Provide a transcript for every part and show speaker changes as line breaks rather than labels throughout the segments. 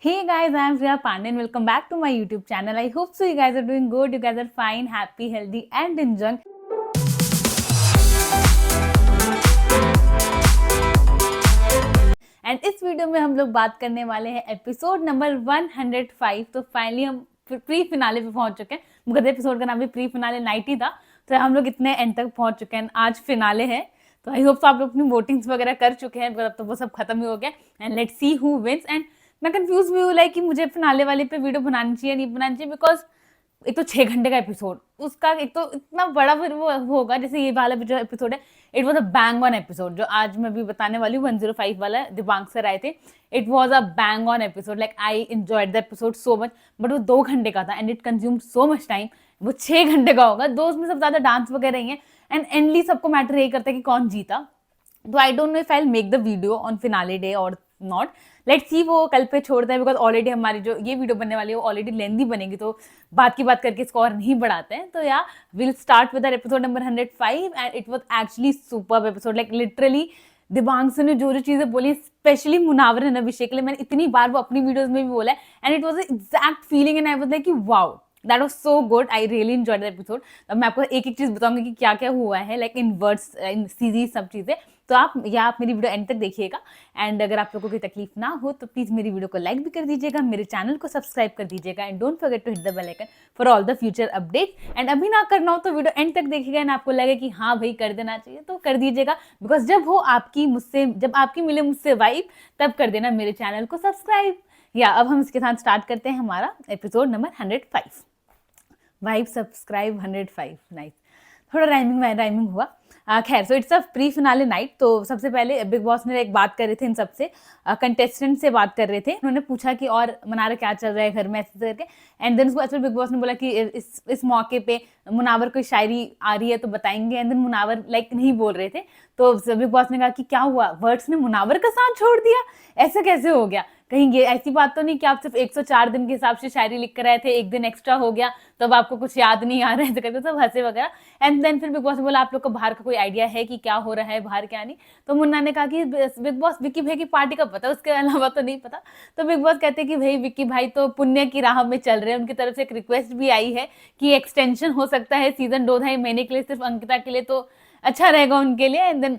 Hey guys, I am Priya Pandey and welcome back to my YouTube channel. I hope so you guys are doing good, you guys are fine, happy, healthy and enjoying. And इस video में हम लोग बात करने वाले हैं episode number 105। तो finally हम प्री फिनाले पे पहुंच चुके हैं। मुकद्दर एपिसोड का नाम भी प्री फिनाले नाइट ही था, तो हम लोग इतने एंड तक पहुंच चुके हैं। आज फिनाले है, तो आई होप तो आप लोग अपनी वोटिंग्स वगैरह कर चुके हैं, अब तो वो सब खत्म ही हो गया। And let's see who wins. And मैं कंफ्यूज भी हूँ लाइक कि मुझे फिनाले वाले पे वीडियो बनानी चाहिए नहीं बनानी चाहिए, बिकॉज एक तो 6 घंटे का एपिसोड, उसका एक तो इतना बड़ा फिर वो होगा। जैसे ये वाला जो एपिसोड है, it was a bang on episode. जो आज मैं भी बताने वाली हूँ 105 वाला, दिबांग सर आए थे। It was a bang on episode, like I enjoyed the episode so much. But वो 2 घंटे का था and it consume so much time. वो 6 घंटे का होगा, दो उसमें सब ज्यादा डांस वगैरह ही है। एंड एंडली सबको मैटर यही करता है कि कौन जीता। तो आई don't know if I will make the video on finale day और नॉट। लेट्स सी वो कल पे छोड़ते हैं, बिकॉज ऑलरेडी हमारी जो ये वीडियो बनने वाली है वो ऑलरेडी लेंदी बनेगी, तो बात की बात करके स्कोर नहीं बढ़ाते हैं। तो या will start with episode number 105 and it was actually superb episode. Like literally Dibang से ने जो चीजें बोली, स्पेशली मुनावर एंड अभिषेक के लिए, मैंने इतनी बार वो अपनी वीडियोज में भी बोला है and it was exact feeling and I was like wow, that was so good. I really enjoyed the episode. अब मैं आपको एक एक चीज बताऊंगी कि क्या क्या हुआ है, like in words in series सब चीजें। तो आप मेरी वीडियो एंड तक देखिएगा। एंड अगर आप लोगों को कोई तकलीफ ना हो तो प्लीज मेरी वीडियो को लाइक भी कर दीजिएगा, मेरे चैनल को सब्सक्राइब कर दीजिएगा and don't forget to hit the bell icon for all the future update. And अभी ना करना हो तो वीडियो एंड तक देखिएगा एंड आपको लगे कि हाँ भाई कर देना चाहिए तो कर दीजिएगा, बिकॉज जब आपकी मिले मुझसे वाइब, तब कर देना मेरे चैनल को सब्सक्राइब। या अब हम इसके साथ स्टार्ट करते हैं हमारा episode number 105। Vibe subscribe 105, nice. थोड़ा राइमिंग हुआ। खैर, so it's a pre finale night. तो सबसे पहले बिग बॉस ने एक बात कर रहे थे इन सबसे, कंटेस्टेंट से बात कर रहे थे। उन्होंने पूछा कि और मनारा क्या चल रहा है घर में, ऐसे करके। एंड देन उसको अच्छा बिग बॉस ने बोला कि इस मौके पे मुनावर कोई शायरी आ रही है तो बताएंगे। एंड देन मुनावर लाइक नहीं बोल रहे थे, तो बिग बॉस ने कहा कि क्या हुआ, वर्ड्स ने मुनावर का साथ छोड़ दिया, ऐसा कैसे हो गया? कहीं ये ऐसी बात तो नहीं कि आप सिर्फ 104 दिन के हिसाब से शायरी लिख कर आए थे, एक दिन एक्स्ट्रा हो गया तो अब आपको कुछ याद नहीं आ रहा है, करके सब हंसे वगैरह। एंड देन फिर बिग बॉस ने बोला आप लोग को बाहर का कोई आइडिया है कि क्या हो रहा है बाहर, क्या नहीं? तो मुन्ना ने कहा कि बिग बॉस विक्की भाई की पार्टी का पता, उसके अलावा तो नहीं पता। तो बिग बॉस कहते हैं कि भाई विक्की भाई तो पुण्य की राह में चल रहे हैं, उनकी तरफ से एक रिक्वेस्ट भी आई है कि एक्सटेंशन हो सकता है सीजन 2-2.5 महीने के लिए सिर्फ अंकिता के लिए, तो अच्छा रहेगा उनके लिए। एंड देन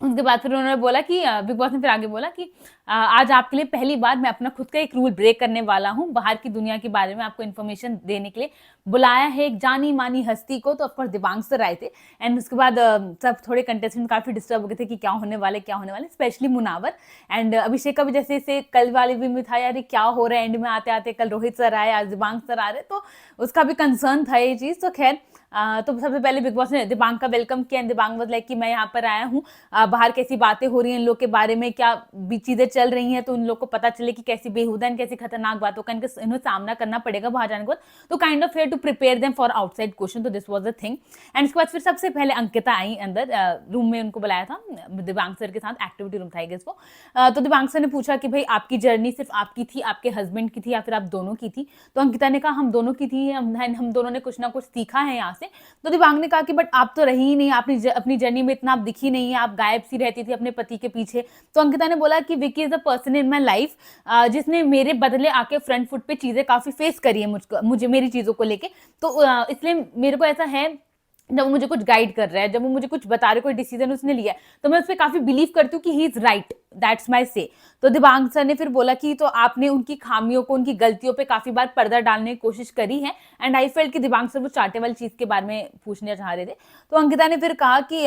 उसके बाद फिर उन्होंने बोला कि बिग बॉस ने फिर आगे बोला कि आज आपके लिए पहली बार मैं अपना खुद का एक रूल ब्रेक करने वाला हूँ, बाहर की दुनिया के बारे में आपको इन्फॉर्मेशन देने के लिए बुलाया है एक जानी मानी हस्ती को। तो ऑफकोर्स दिबांग सर आए थे। एंड उसके बाद सब थोड़े कंटेस्टेंट काफी डिस्टर्ब हो गए थे कि क्या होने वाले, स्पेशली मुनावर। एंड अभिषेक का भी जैसे कल वाले भी में था यार क्या हो रहा है, एंड में आते आते कल रोहित सर आए, आज दिबांग सर आ रहे, तो उसका भी कंसर्न था ये चीज। तो खैर तो सबसे पहले बिग बॉस ने दिबांग का वेलकम किया एंड दिबांग वाज लाइक कि मैं यहाँ पर आया हूँ, बाहर कैसी बातें हो रही हैं इन लोग के बारे में, क्या भी चीजें चल रही हैं, तो इन लोग को पता चले कि कैसी बेहुदा एंड कैसी खतरनाक बातों का इन्हें सामना करना पड़ेगा बाहर जाने के बाद। तो kind of fair to prepare them for outside question. तो this was the thing. And उसके बाद फिर सबसे पहले अंकिता आई अंदर रूम में, उनको बुलाया था दिबांग सर के साथ, एक्टिविटी रूम था आई गेस वो। तो दिबांग सर ने पूछा कि भाई आपकी जर्नी सिर्फ आपकी थी, आपके हस्बैंड की थी या फिर आप दोनों की थी? तो अंकिता ने कहा हम दोनों की थी, हम दोनों ने कुछ ना कुछ सीखा है यहाँ से। तो दिबांग ने कहा कि बट आप तो रही ही नहीं, आपने अपनी जर्नी में इतना आप दिखी नहीं है, आप गायब सी रहती थी अपने पति के पीछे। तो अंकिता ने बोला कि Vicky is a person in my life जिसने मेरे बदले आके फ्रंट फुट पे चीजें काफी फेस करी है मुझे मेरी चीजों को लेके। तो इसलिए मेरे को ऐसा है, जब वो मुझे कुछ गाइड कर रहा है, जब वो मुझे कुछ बता रहे, कोई डिसीजन उसने लिया है, तो मैं उस पर काफी बिलीव करती हूँ कि he is right, that's my से। तो दिबांग सर ने फिर बोला कि तो आपने उनकी खामियों को, उनकी गलतियों पे काफी बार पर्दा डालने की कोशिश करी है। एंड आई फेल्ट कि दिबांग सर वो चाटे वाली चीज के बारे में पूछना चाह रहे थे। तो अंकिता ने फिर कहा कि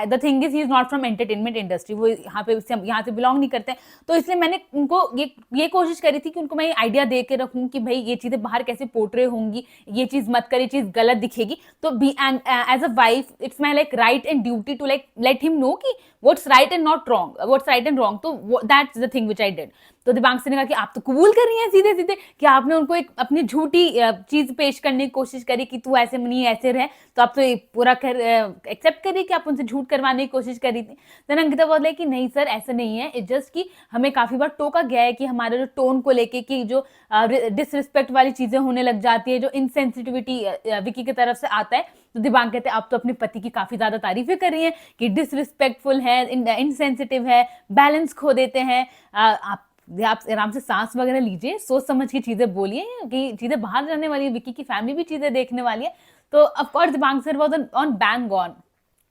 the thing is he is not from entertainment industry, वो यहाँ से बिलोंग नहीं करते। तो इसलिए मैंने उनको ये कोशिश करी थी कि उनको मैं आइडिया दे के रखूँ कि भाई ये चीजें बाहर कैसे पोर्ट्रे होंगी, ये चीज मत कर, ये चीज गलत दिखेगी। तो be and as a wife it's my like right and duty to like let him know कि what's right and not wrong, what's right and wrong. तो that's the thing which I did. तो Dibang sir ने कहा कि आप तो कबूल कर रही हैं सीधे सीधे कि आपने उनको एक अपनी झूठी चीज पेश करने की कोशिश करी कि तू ऐसे नहीं ऐसे रहे, तो आप तो पूरा एक्सेप्ट करिए कि आप उनसे झूठ करवाने की कोशिश करी थी। देन अंकिता बोले कि नहीं सर ऐसा नहीं है, इट जस्ट कि हमें काफी बार टोका गया है कि हमारे जो टोन को लेके कि जो डिसरिस्पेक्ट वाली चीजें होने लग जाती है, जो इनसेंसिटिविटी विकी की तरफ से आता है। तो दिबांग कहते हैं आप तो अपने पति की काफी ज्यादा तारीफें कर रही हैं कि डिसरिस्पेक्टफुल है, इनसेंसिटिव है, बैलेंस खो देते हैं, आप आप आराम से सांस वगैरह लीजिए, सोच समझ के चीजें बोलिए कि चीजें बाहर जाने वाली है, विक्की की फैमिली भी चीजें देखने वाली है। तो of course Dibang sir was on bang on,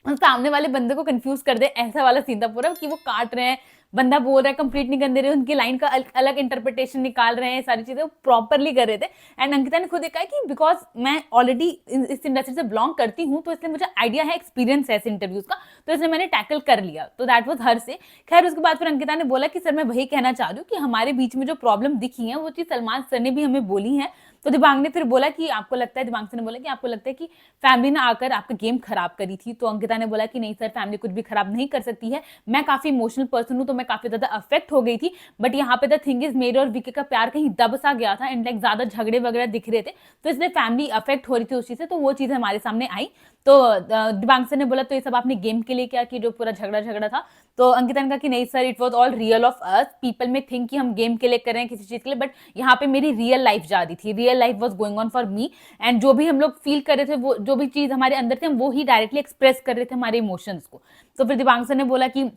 सामने वाले बंदे को कंफ्यूज कर दे ऐसा वाला सीन था पूरा, कि वो काट रहे हैं, बंदा बोल रहा है कंप्लीट नहीं करने रहे, उनकी लाइन का अलग इंटरप्रिटेशन निकाल रहे हैं, सारी चीजें प्रॉपरली कर रहे थे। एंड अंकिता ने खुद कहा कि बिकॉज मैं ऑलरेडी इस इंडस्ट्री से बिलोंग करती हूँ, तो इसलिए मुझे आइडिया है, एक्सपीरियंस है ऐसे इंटरव्यूज का, तो इसलिए मैंने टैकल कर लिया। तो दैट वाज हर से। खैर उसके बाद फिर अंकिता ने बोला कि सर मैं वही कहना चाह रही हूँ कि हमारे बीच में जो प्रॉब्लम दिखी है वो चीज सलमान सर ने भी हमें बोली है। तो दिबांग ने फिर बोला कि आपको लगता है, दिबांग सर ने बोला कि आपको लगता है कि फैमिली ने आकर आपका गेम खराब करी थी। तो अंकिता ने बोला कि नहीं सर, फैमिली कुछ भी खराब नहीं कर सकती है, मैं काफी इमोशनल पर्सन हूँ, तो मैं काफी ज्यादा अफेक्ट हो गई थी, बट यहाँ पे द थिंग इज मेरे और विकी का प्यार कहीं दब सा गया था, एंड लाइक ज्यादा झगड़े वगैरह दिख रहे थे, तो इसलिए फैमिली अफेक्ट हो रही थी उस चीज से, तो वो चीज हमारे सामने आई। तो दिबांग सर ने बोला तो ये सब आपने गेम के लिए क्या, कि जो पूरा झगड़ा था। तो अंकिता ने कहा कि नहीं sir, it was all real of us, people में थिंक कि हम गेम के लिए कर रहे हैं किसी चीज के लिए, बट यहाँ पे मेरी रियल लाइफ जा रही थी, real life was going on for me, and जो भी हम लोग फील कर रहे थे, वो जो भी चीज हमारे अंदर थे, हम वो ही डायरेक्टली एक्सप्रेस कर रहे थे हमारे इमोशंस को। तो फिर दिबांग सर ने बोला कि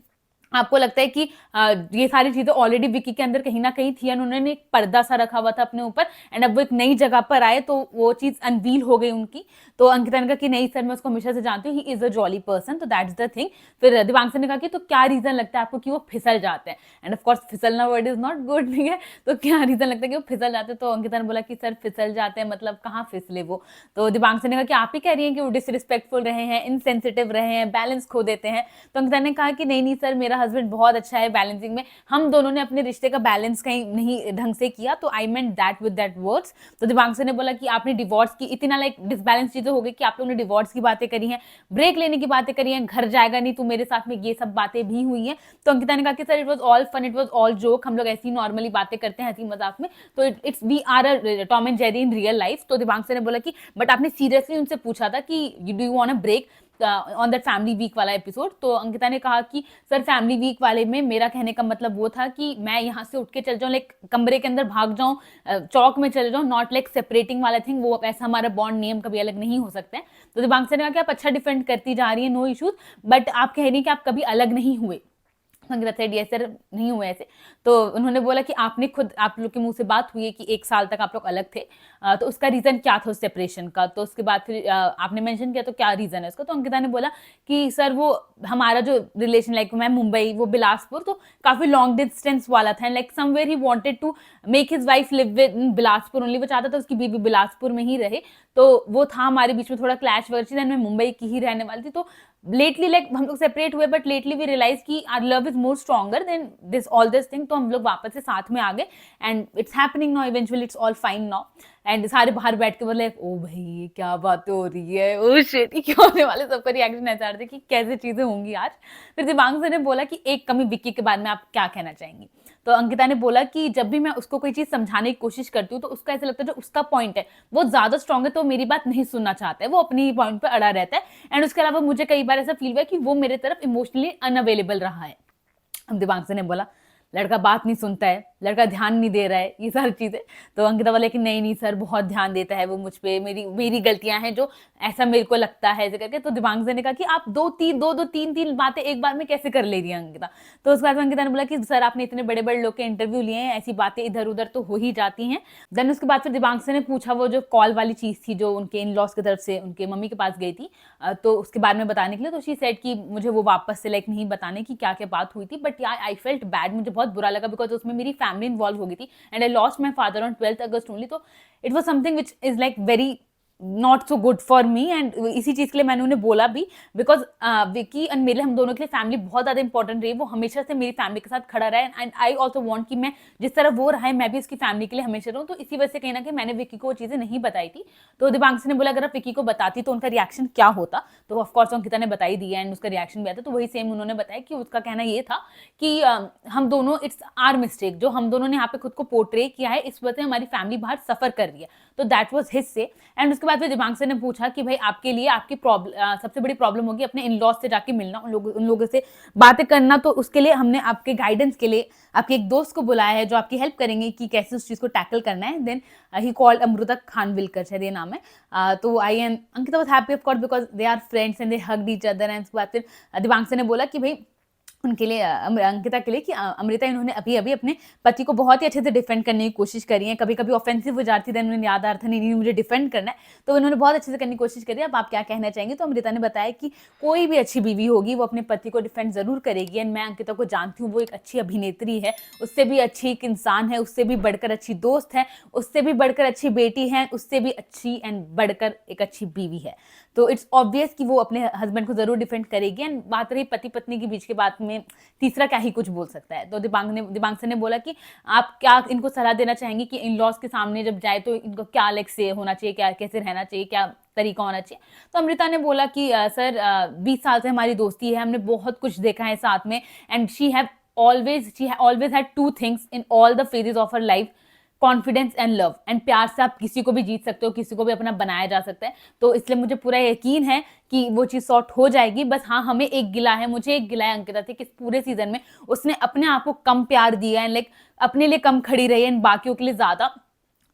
आपको लगता है कि ये सारी चीजें ऑलरेडी विकी के अंदर कहीं ना कहीं थी, उन्होंने एक पर्दा सा रखा हुआ था अपने ऊपर, एंड अब वो एक नई जगह पर आए तो वो चीज अनवील हो गई उनकी। तो अंकिता ने कहा कि नहीं सर, मैं उसको हमेशा से जानती हूँ, he is a jolly person, तो दैट्स द थिंग। फिर दिबांग सर ने कहा कि तो क्या रीजन लगता है आपको कि वो फिसल जाते हैं, एंड ऑफकोर्स फिसलना वर्ड इज नॉट गुड, ठीक है, तो क्या रीजन लगता है कि वो फिसल जाते हैं। तो अंकिता ने बोला कि सर फिसल जाते हैं मतलब कहाँ फिसले वो। तो दिबांग सर ने कहा कि आप ही कह रही हैं कि वो डिसरिस्पेक्टफुल रहे हैं, इनसेंसिटिव रहे हैं, बैलेंस खो देते हैं। तो अंकिता ने कहा कि नहीं नहीं सर, मेरा हस्बैंड बहुत अच्छा है बैलेंसिंग में, हम दोनों ने अपने रिश्ते का बैलेंस कहीं नहीं ढंग से किया, तो I meant that with that words. तो दिबांग सर ने बोला कि आपने डिवोर्स की इतना लाइक डिसबैलेंस चीजें हो गई कि आप लोगों ने डिवोर्स की बातें करी हैं, ब्रेक लेने की बातें करी हैं, घर जाएगा नहीं तू मेरे साथ में, ये सब बातें भी हुई हैं। तो अंकिता ने कहा कि sir it was all fun, it was all joke, हम लोग ऐसी नॉर्मली बातें करते हैं हंसी मजाक में, तो it's we are a Tom and Jerry in real life. तो दिबांग सर ने बोला कि बट आपने सीरियसली उनसे पूछा था कि do you want a break on that family week वाला एपिसोड। तो अंकिता ने कहा कि सर फैमिली वीक वाले में मेरा कहने का मतलब वो था कि मैं यहाँ से उठ के चल जाऊँ, लाइक कमरे के अंदर भाग जाऊँ, चौक में चले जाऊँ, नॉट लाइक सेपरेटिंग वाला थिंग, वो ऐसा हमारा बॉन्ड नियम कभी अलग नहीं हो सकते हैं। तो दिबांग सर ने कहा कि आप अच्छा डिफेंड करती जा रही है, नो इशूज, बट आप कह रही हैं कि आप कभी अलग नहीं हुए। अंकिता सेड यस सर, नहीं हुए ऐसे। तो उन्होंने बोला कि आपने खुद, आप लोग के मुंह से बात हुई है कि 1 साल तक आप लोग अलग थे, तो उसका रीजन क्या था उस सेपरेशन का। तो उसके बाद फिर आपने मेंशन किया तो क्या रीजन है उसका। तो अंकिता ने बोला कि सर वो हमारा जो रिलेशन, लाइक मैं मुंबई, वो बिलासपुर, तो काफी लॉन्ग डिस्टेंस वाला था, like somewhere he wanted to make his wife live in Bilaspur only, वो चाहता था उसकी बीवी बिलासपुर में ही रहे, तो वो था हमारे बीच में थोड़ा क्लैश वगैरह चीज, मैं मुंबई की ही रहने वाली थी। तो लेटली लाइक हम लोग सेपरेट हुए, बट लेटली वी रियलाइज की our love is more stronger than this all this thing, तो हम लोग वापस से साथ में आ गए, and it's happening now, eventually it's all fine now. And सारे बाहर बैठ के बोले ओ भाई क्या बातें हो रही है, ओ शिट क्या होने वाले, सबका रिएक्शन ऐसा रहे थे कि कैसे चीजें होंगी आज। फिर दिबांग सर ने बोला कि एक कमी विक्की के बारे में आप क्या कहना चाहेंगी। तो अंकिता ने बोला कि जब भी मैं उसको कोई चीज समझाने की कोशिश करती हूँ, तो उसका ऐसा लगता है जो उसका पॉइंट है वो ज्यादा स्ट्रॉन्ग है, तो मेरी बात नहीं सुनना चाहता है, वो अपनी पॉइंट पर अड़ा रहता है। एंड उसके अलावा मुझे कई बार ऐसा फील हुआ है कि वो मेरे तरफ इमोशनली अनअवेलेबल रहा है। अब दिबांग सर ने बोला लड़का बात नहीं सुनता है, लड़का ध्यान नहीं दे रहा है, ये सारी चीजें। तो अंकिता बोले कि नहीं नहीं सर, बहुत ध्यान देता है वो मुझ पे, मेरी गलतियां हैं जो ऐसा मेरे को लगता है ऐसे करके। तो दिबांग सर ने कहा कि आप दो तीन बातें एक बार में कैसे कर ले रही है अंकिता। तो उसके बाद अंकिता ने बोला कि सर आपने इतने बड़े बड़े लोग के इंटरव्यू लिए हैं, ऐसी बातें इधर उधर तो हो ही जाती हैं। देन उसके बाद फिर दिबांग सर ने पूछा वो जो कॉल वाली चीज थी जो उनके इन लॉस की तरफ से उनके मम्मी के पास गई थी, तो उसके बारे में बताने के लिए। तो शी सेड कि मुझे वो वापस से लाइक नहीं बताने की क्या क्या बात हुई थी, बट यार आई फेल्ट बैड, मुझे बहुत बुरा लगा बिकॉज उसमें मेरी फैमिली इन्वॉल्व हो गई थी, and I lost my father on 12th August only. तो it was something which is like very not so good for me, and इसी चीज के लिए मैंने उन्हें बोला भी, बिकॉज विकी एंड मेरे, हम दोनों के लिए फैमिली बहुत ज्यादा इंपॉर्टेंट रही, वो हमेशा से मेरी फैमिली के साथ खड़ा रहा है, एंड आई ऑल्सो वांट कि मैं जिस तरह वो रहा है मैं भी उसकी फैमिली के लिए हमेशा रहूं। तो इसी वजह से कहीं ना कहीं मैंने विकी को वो चीजें नहीं बताई थी। तो दिबांग ने बोला अगर आप विकी को बताती तो उनका रिएक्शन क्या होता। तो ऑफकोर्स अंकिता ने बताई दिया, एंड उसका रिएक्शन भी आता, तो वही सेम उन्होंने बताया कि उसका कहना ये था कि हम दोनों, इट्स आर मिस्टेक, जो हम दोनों ने यहाँ पे खुद को पोर्ट्रे किया है, इस वजह से हमारी फैमिली बाहर सफर कर रही है। तो दैट वाज हिज से। एंड उसके बाद फिर दिबांग ने पूछा कि भाई आपके लिए आपकी सबसे बड़ी प्रॉब्लम होगी अपने इन लॉज से जाके मिलना, उन लोगों से बातें करना, तो उसके लिए हमने आपके गाइडेंस के लिए आपके एक दोस्त को बुलाया है जो आपकी हेल्प करेंगे कि कैसे उस चीज को टैकल करना है। Then he called Amruta Khanvilkar, शायद ये नाम है। तो I and Ankita was happy of course because they are friends and they hugged each other. And उसके बाद फिर दिबांग ने बोला कि भाई उनके लिए अंकिता के लिए कि अमृता इन्होंने अभी अभी अपने पति को बहुत ही अच्छे से डिफेंड करने की कोशिश करी है, कभी कभी ऑफेंसिव हो जाती थी, उन्हें याद आ रहा था नहीं मुझे डिफेंड करना है, तो उन्होंने बहुत अच्छे से करने की कोशिश करी। अब आप क्या कहना चाहेंगे? तो अमृता ने बताया कि कोई भी अच्छी बीवी होगी वो अपने पति को डिफेंड जरूर करेगी, एंड मैं अंकिता को जानती हूँ, वो एक अच्छी अभिनेत्री है, उससे भी अच्छी एक इंसान है, उससे भी बढ़कर अच्छी दोस्त है, उससे भी बढ़कर अच्छी बेटी है, उससे भी अच्छी एंड बढ़कर एक अच्छी बीवी है। तो इट्स ऑब्वियस कि वो अपने हस्बैंड को जरूर डिफेंड करेगी। एंड बात रही पति पत्नी के बीच की बात में, तीसरा क्या ही कुछ बोल सकता है। तो दिबांग ने बोला कि आप क्या इनको सलाह देना चाहेंगे कि इन लॉज के सामने जब जाए तो इनको क्या अलग से होना चाहिए, क्या कैसे रहना चाहिए, क्या तरीका होना चाहिए? तो अमृता ने बोला कि सर 20 साल से हमारी दोस्ती है, हमने बहुत कुछ देखा है साथ में, and she always had two things in all the phases of her life, confidence and love. And प्यार से आप किसी को भी जीत सकते हो, किसी को भी अपना बनाया जा सकता है। तो इसलिए मुझे पूरा यकीन है कि वो चीज सॉर्ट हो जाएगी। बस हाँ, हमें एक गिला है, मुझे एक गिला है अंकिता से कि पूरे सीजन में उसने अपने आप को कम प्यार दिया है, लाइक अपने लिए कम खड़ी रही है बाकियों के लिए ज्यादा।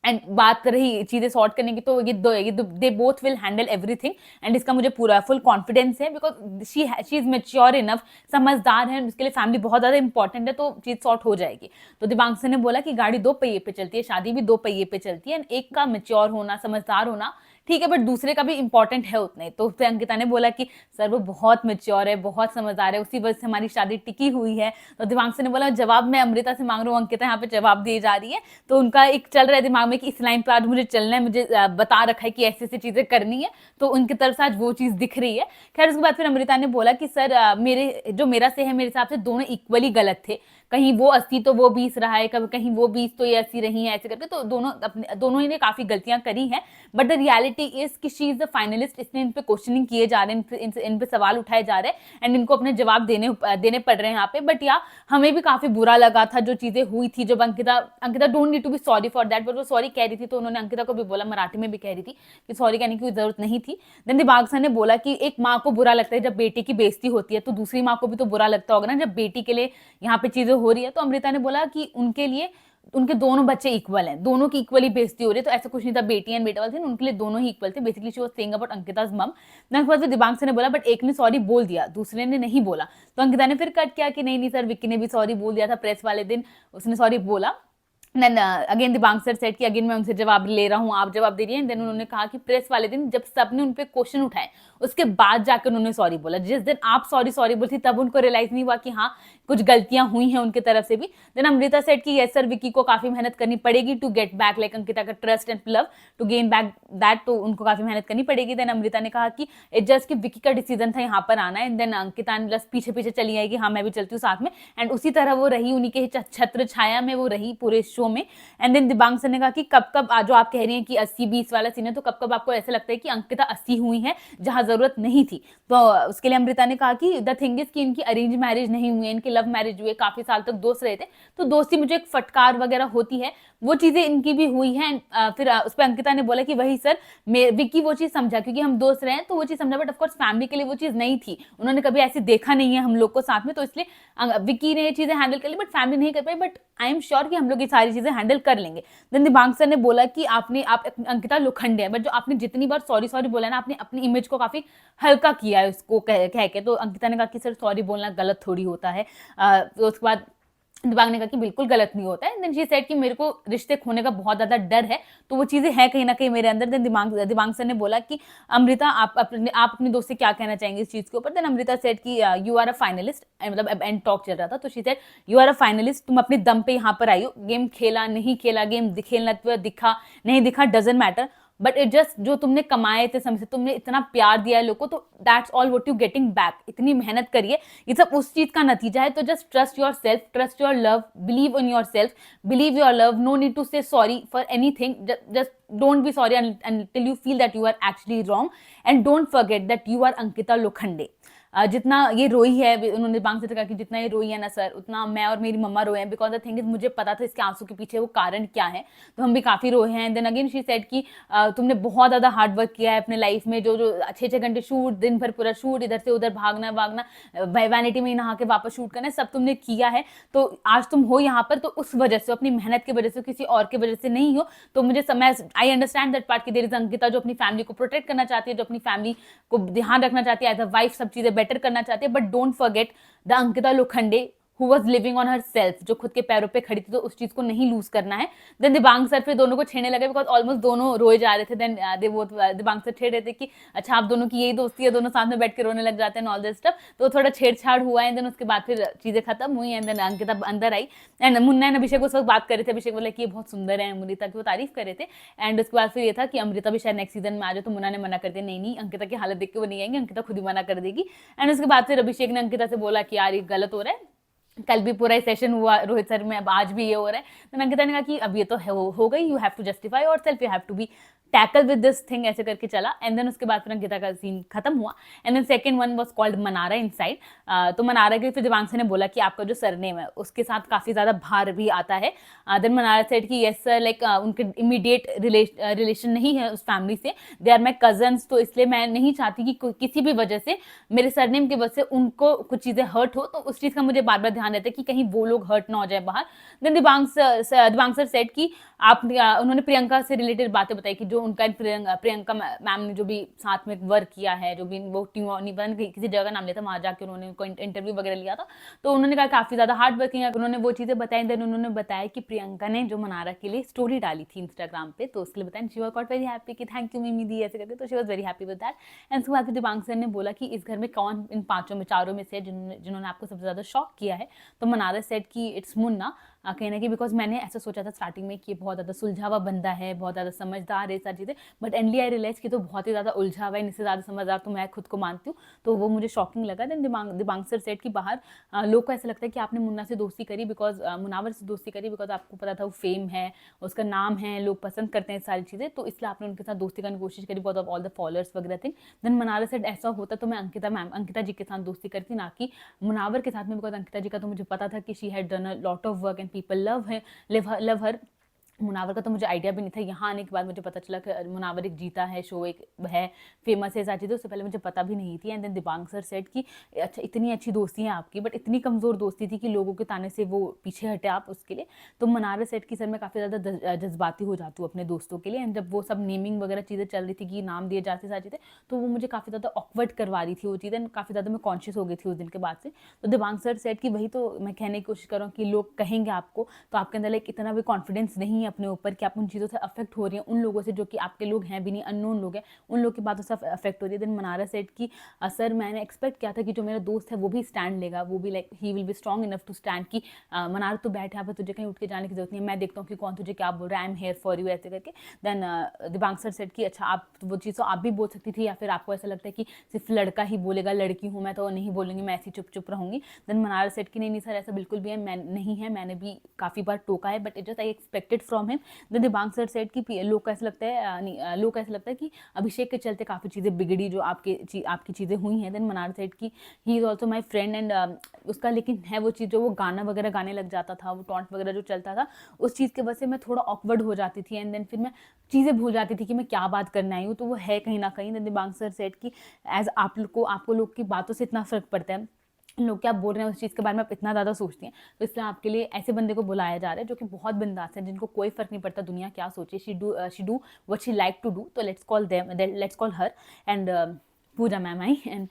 एंड बात रही चीजें सॉर्ट करने की, तो ये they both will handle everything, and इसका मुझे पूरा फुल कॉन्फिडेंस है, because she is mature enough, समझदार है, उसके लिए फैमिली बहुत ज्यादा इंपॉर्टेंट है, तो चीज सॉर्ट हो जाएगी। तो दिबांग ने बोला कि गाड़ी 2 पहिए पे चलती है, शादी भी 2 पहिए पे चलती है, एक का मेच्योर होना, समझदार होना ठीक है, बट दूसरे का भी इंपॉर्टेंट है उतने। तो फिर अंकिता ने बोला कि सर वो बहुत मेच्योर है, बहुत समझदार है, उसी वजह से हमारी शादी टिकी हुई है। तो दिबांग ने बोला जवाब मैं अमृता से मांग रहा हूँ, अंकिता यहाँ पे जवाब दी जा रही है। तो उनका एक चल रहा है दिमाग में कि इस लाइन पर आज मुझे चलना है, मुझे बता रखा है कि ऐसी ऐसी चीजें करनी है, तो उनकी तरफ से आज वो चीज दिख रही है। खैर उसके बाद फिर अमृता ने बोला कि सर मेरा से है, मेरे हिसाब से दोनों इक्वली गलत थे, कहीं वो 80 तो वो 20 रहा है, कभी कहीं वो 20 तो ये 80 रही है, ऐसे करके तो दोनों ही ने काफी गलतियां करी हैं। बट द रियलिटी इज कि शी इज द फाइनलिस्ट, इसने इन पे क्वेश्चनिंग किए जा रहे हैं, इन पे सवाल उठाए जा रहे हैं, एंड इनको अपने जवाब देने पड़ रहे हैं यहाँ पे। बट या हमें भी काफी बुरा लगा था जो चीजें हुई थी, जब Ankita don't need to be sorry for that, but वो सॉरी कह रही थी, तो उन्होंने अंकिता को भी बोला, मराठी में भी कह रही थी कि सॉरी कहने की जरूरत नहीं थी। देन दिबांग ने बोला कि एक माँ को बुरा लगता है जब बेटी की बेइज्जती होती है, तो दूसरी माँ को भी तो बुरा लगता होगा ना जब बेटी के लिए यहाँ पे चीजें हो रही है। तो अमृता ने बोला कि उनके लिए उनके दोनों बच्चे इक्वल हैं, दोनों की इक्वली बेइज्जती हो रही है, तो ऐसा कुछ नहीं था बेटी एंड बेटा वाले थे, उनके लिए दोनों ही इक्वल थे। Basically she was saying about अंकिता's मम। उसके बाद दिबांग ने बोला बट एक ने सॉरी बोल दिया, दूसरे ने नहीं बोला। तो अंकिता ने फिर कट किया कि नहीं सर, विक्की ने भी सॉरी बोल दिया था प्रेस वाले दिन, उसने सॉरी बोला। Then again Dibang sir said कि अगेन मैं उनसे जवाब ले रहा हूँ, आप जवाब दे रही हैं। देन उन्होंने कहा कि प्रेस वाले दिन जब सबने उन पे क्वेश्चन उठाए, उसके बाद जाकर उन्होंने सॉरी बोला। जिस दिन आप सॉरी बोलती तब उनको रियलाइज नहीं हुआ कि हाँ कुछ गलतियां हुई हैं उनकी तरफ से भी। देन अमृता सेड कि यस सर, विक्की को काफी मेहनत करनी पड़ेगी to get back like Ankita का trust and love, to gain back that, तो उनको काफी मेहनत करनी पड़ेगी। देन अमृता ने कहा कि इट जस्ट कि विक्की का डिसीजन था यहाँ पर आना है। देन अंकिता ने बस पीछे पीछे चली आएगी, हाँ मैं भी चलती हूँ साथ में, एंड उसी तरह वो रही, उन्हीं के छत्र छाया में वो रही पूरे शो में। एंड देन दिबांग सर ने कहा कि कब जो आप कह रही हैं कि 80-20 वाला सीन है, तो कब आपको ऐसा लगता है कि अंकिता 80 हुई है जहां जरूरत नहीं थी? तो उसके लिए अमृता ने कहा कि द थिंग इज कि इनकी अरेंज मैरिज नहीं हुई है, इनकी लव मैरिज हुई है, काफी साल तक दोस्त रहे थे, तो दोस्ती मुझे एक फटकार वगैरह होती है, वो चीजें इनकी भी हुई है। फिर उस पर अंकिता ने बोला कि वही सर, विक्की वो चीज समझा क्योंकि हम दोस्त रहे हैं, तो वो चीज समझा, बट ऑफकोर्स फैमिली के लिए वो चीज नहीं थी, उन्होंने कभी ऐसे देखा नहीं है हम लोग को साथ में, तो इसलिए विक्की ने ये चीजें हैंडल कर ली, बट फैमिली नहीं कर पाई। बट आई एम श्योर कि हम लोग ये सारी चीजें हैंडल कर लेंगे। देन दिबांग सर ने बोला कि आप अंकिता लोखंडे है, बट जो आपने जितनी बार सॉरी बोला ना, आपने अपनी इमेज को काफी हल्का किया है उसको कह के। तो अंकिता ने कहा कि सर सॉरी बोलना गलत थोड़ी होता है। तो उसके बाद दिबांग ने कहा कि बिल्कुल गलत नहीं होता है। देन शी सेड कि मेरे को रिश्ते खोने का बहुत ज्यादा डर है, तो वो चीजें हैं कहीं ना कहीं मेरे अंदर। देन दिबांग सर ने बोला कि अमृता आप अपने दोस्त से क्या कहना चाहेंगे इस चीज के ऊपर? देन अमृता सेड कि यू आर अ फाइनलिस्ट, मतलब एंड टॉक चल रहा था, तो she said you are a finalist, तुम अपने दम पे यहाँ पर आई हो, गेम खेला नहीं खेला, गेम खेलना दिखा नहीं दिखा doesn't matter, but it just जो तुमने कमाए थे समय से, तुमने इतना प्यार दिया है लोगों को, तो that's all what you getting back, इतनी मेहनत करिए, ये सब उस चीज का नतीजा है। तो just trust yourself, trust your love, believe in yourself, believe your love, no need to say sorry for anything, just don't be sorry until you feel that you are actually wrong, and don't forget that you are Ankita Lokhande। जितना ये रोई है, उन्होंने दिबांग से कहा कि जितना ये रोई है ना सर, उतना मैं और मेरी मम्मा रोए हैं, बिकॉज द थिंग इज मुझे पता था इसके आंसू के पीछे वो कारण क्या है, तो हम भी काफी रोए हैं। देन अगेन शी सेड कि तुमने बहुत ज्यादा हार्ड वर्क किया है अपने लाइफ में, जो 6-6 घंटे शूट, दिन भर पूरा शूट, इधर से उधर भागना वैनिटी में नहा के वापस शूट करना, सब तुमने किया है, तो आज तुम हो यहाँ पर, तो उस वजह से, अपनी मेहनत की वजह से, किसी और की वजह से नहीं हो। तो मुझे समय, आई अंडरस्टैंड दैट पार्ट की देयर इज अंकिता जो अपनी फैमिली को प्रोटेक्ट करना चाहती है, जो अपनी फैमिली को ध्यान रखना चाहती है, एज अ वाइफ सब चीजें बेटर करना चाहती है, but don't forget the Ankita Lokhande who was living on herself, जो खुद के पैरों पे खड़ी थी, तो उस चीज को नहीं लूज करना है। देन दिबांग सर फिर दोनों को छेड़ने लगे, बिकॉज ऑलमोस्ट दोनों रोए जा रहे थे। देन दिबांग सर छेड़ रहे थे कि अच्छा आप दोनों की यही दोस्ती है, दोनों साथ में बैठ के रोने लग जाते हैं ऑल दिस स्टफ। तो थोड़ा छेड़छाड़ हुआ है, देन उसके बाद फिर चीजें खत्म हुई एंड देन अंकिता अंदर आई एंड मुन्ना एंड अभिषेक उस वक्त बात कर रहे थे। अभिषेक बोला कि ये बहुत सुंदर है अमृता की, वो तारीफ कर रहे थे। एंड उसके बाद फिर ये था कि अमृता भी शायद नेक्स्ट सीजन में आ जाए, तो मुन्ना ने मना कर दिया, नहीं अंकिता की हालत देख के वो नहीं आएंगे, अंकिता खुद ही मना कर देगी। एंड उसके बाद फिर अभिषेक ने अंकिता से बोला कि यार ये गलत हो रहा है, कल भी पूरा सेशन हुआ रोहित सर में, अब आज भी ये हो रहा है। तो अंकिता ने कहा कि अब ये तो हो गई, you have to justify yourself, you have to be tackle with this thing, ऐसे करके चला। एंड देन उसके बाद फिर अंकिता का सीन खत्म हुआ। And then second one was called Manara inside. तो मनारा के फिर दिबांग सर ने बोला कि आपका जो सरनेम है उसके साथ काफी ज्यादा भार भी आता है। देन मनारा सेड कि यस सर, लाइक उनके इमीडिएट रिलेशन नहीं है उस फैमिली से, दे आर माई कजन्स, तो इसलिए मैं नहीं चाहती कि किसी भी वजह से मेरे सरनेम की वजह से उनको कुछ चीजें हर्ट हो, तो उस चीज का मुझे बार बार ध्यान रहता है कि कहीं वो लोग हर्ट ना हो जाए बाहर। देन दिबांग सर सेड कि आप उन्होंने प्रियंका से रिलेटेड बातें बताई कि जो उनका प्रियंका मैम ने जो भी साथ में वर्क किया है, जो भी वो किसी जगह नाम लिया था, वहां जाके उन्होंने उनको इंटरव्यू वगैरह लिया था, तो उन्होंने कहा काफी ज्यादा हार्ड वर्किंग है, उन्होंने वो चीजें बताई। देन उन्होंने बताया कि प्रियंका ने जो मनारा के लिए स्टोरी डाली थी इंस्टाग्राम पे, तो उसके लिए बताया, she was got very happy कि थैंक यू मिमी दी, ऐसे करके, तो she was very happy with that. And उसके बाद फिर दिबांग सर ने बोला कि इस घर में कौन इन चारों में से जिन्होंने आपको सबसे ज्यादा शॉक किया है, तो मनारा सेड कि इट्स मुन्ना, कहना कि बिकॉज मैंने ऐसा सोचा था स्टार्टिंग में कि बहुत ज़्यादा सुलझा हुआ बंदा है, बहुत ज़्यादा समझदार है, सारी चीज़ें, बट एंडली आई रियलाइज कि तो बहुत ही ज़्यादा उलझा हुआ है, इनसे ज़्यादा समझदार तो मैं खुद को मानती हूँ, तो वो मुझे शॉकिंग लगा। देन दिबांग सर सेट कि बाहर लोग को ऐसा लगता है कि आपने मुन्ना से दोस्ती करी बिकॉज मुनावर से दोस्ती करी बिकॉज आपको पता था वो फेम है, उसका नाम है, लोग पसंद करते हैं सारी चीज़ें, तो इसलिए आपने उनके साथ दोस्ती करने की कोशिश करी because of all the followers वगैरह थिंग। देन मनारा सेट ऐसा होता तो मैं अंकिता जी के साथ दोस्ती करती, ना कि मुनावर के साथ में, बिकॉज अंकिता जी का तो मुझे पता था कि she had done a lot of work and people love हर। मुनावर का तो मुझे आइडिया भी नहीं था, यहाँ आने के बाद मुझे पता चला कि मुनावर एक जीता है, शो एक है, फेमस है, सारी चीज़ें, उससे पहले मुझे पता भी नहीं थी। And then Dibang sir said कि अच्छा इतनी अच्छी दोस्ती है आपकी, बट इतनी कमज़ोर दोस्ती थी कि लोगों के ताने से वो पीछे हटे आप उसके लिए। तो मनारा सेट की सर मैं काफ़ी ज़्यादा जज्बाती हो जाती हूँ अपने दोस्तों के लिए। एंड जब वो सब नेमिंग वगैरह चीज़ें चल रही थी कि नाम दिए जाते सारी चीज़ें, तो वो मुझे काफ़ी ज़्यादा ऑकवर्ड करवा रही थी वो चीज़ें, काफ़ी ज़्यादा मैं कॉन्शियस हो गई थी उस दिन के बाद से। तो दिबांग सर सेट कि वही तो मैं कहने की कोशिश कर रहा हूँ कि लोग कहेंगे आपको, तो आपके अंदर लाइक इतना भी कॉन्फिडेंस नहीं है अपने ऊपर कि आप उन चीज़ों से अफेक्ट हो रही हैं, उन लोगों से जो कि आपके लोग हैं भी नहीं, अननोन लोग हैं, उन लोग की बातों से अफेक्ट हो रही है। देन मनारा सेट कि सर मैंने एक्सपेक्ट किया था कि जो मेरा दोस्त है वो भी स्टैंड लेगा, वो भी like he will be strong enough to stand कि मनारा तो बैठ यहाँ पे, तुझे कहीं उठ के जाने की जरूरत नहीं है, मैं देखता हूँ कि कौन तुझे क्या बोल रहा है, I am here for you, ऐसे करके। देन दिबांग सर सेट कि अच्छा आप वो चीज़ तो आप भी बोल सकती थी, या फिर आपको ऐसा लगता है कि सिर्फ लड़का ही बोलेगा, लड़की हूँ मैं तो नहीं बोलूँगी, मैं ऐसी चुप चुप रहूँगी। देन मनारा सेट कि नहीं सर ऐसा बिल्कुल भी है, मैं नहीं है, मैंने भी काफ़ी बार टोका है, but it just I expected from him. Then Dibang sir said कि लोग को ऐसा लगता है कि अभिषेक के चलते काफ़ी चीज़ें बिगड़ी जो आपकी चीज़ें हुई हैं। देन मनारा सेट कि he is also my friend and उसका लेकिन है वो चीज़ जो वो गाना वगैरह गाने लग जाता था, वो टॉन्ट वगैरह जो चलता था, उस चीज़ की वजह से मैं थोड़ा ऑकवर्ड हो जाती थी। एंड देन फिर मैं चीज़ें भूल जाती थी कि मैं क्या बात करने आई हूँ, तो वो है कहीं ना कहीं। देन दिबांग सर सेट कि एज आपको लोग की बातों से इतना फ़र्क पड़ता है, लोग क्या बोल रहे हैं उस चीज़ के बारे में आप इतना ज़्यादा सोचती हैं, तो इसलिए आपके लिए ऐसे बंदे को बुलाया जा रहा है जो कि बहुत बिंदास है, जिनको कोई फर्क नहीं पड़ता दुनिया क्या सोचे, she do what she like to do, तो let's call her and Pooja ma'am आई। And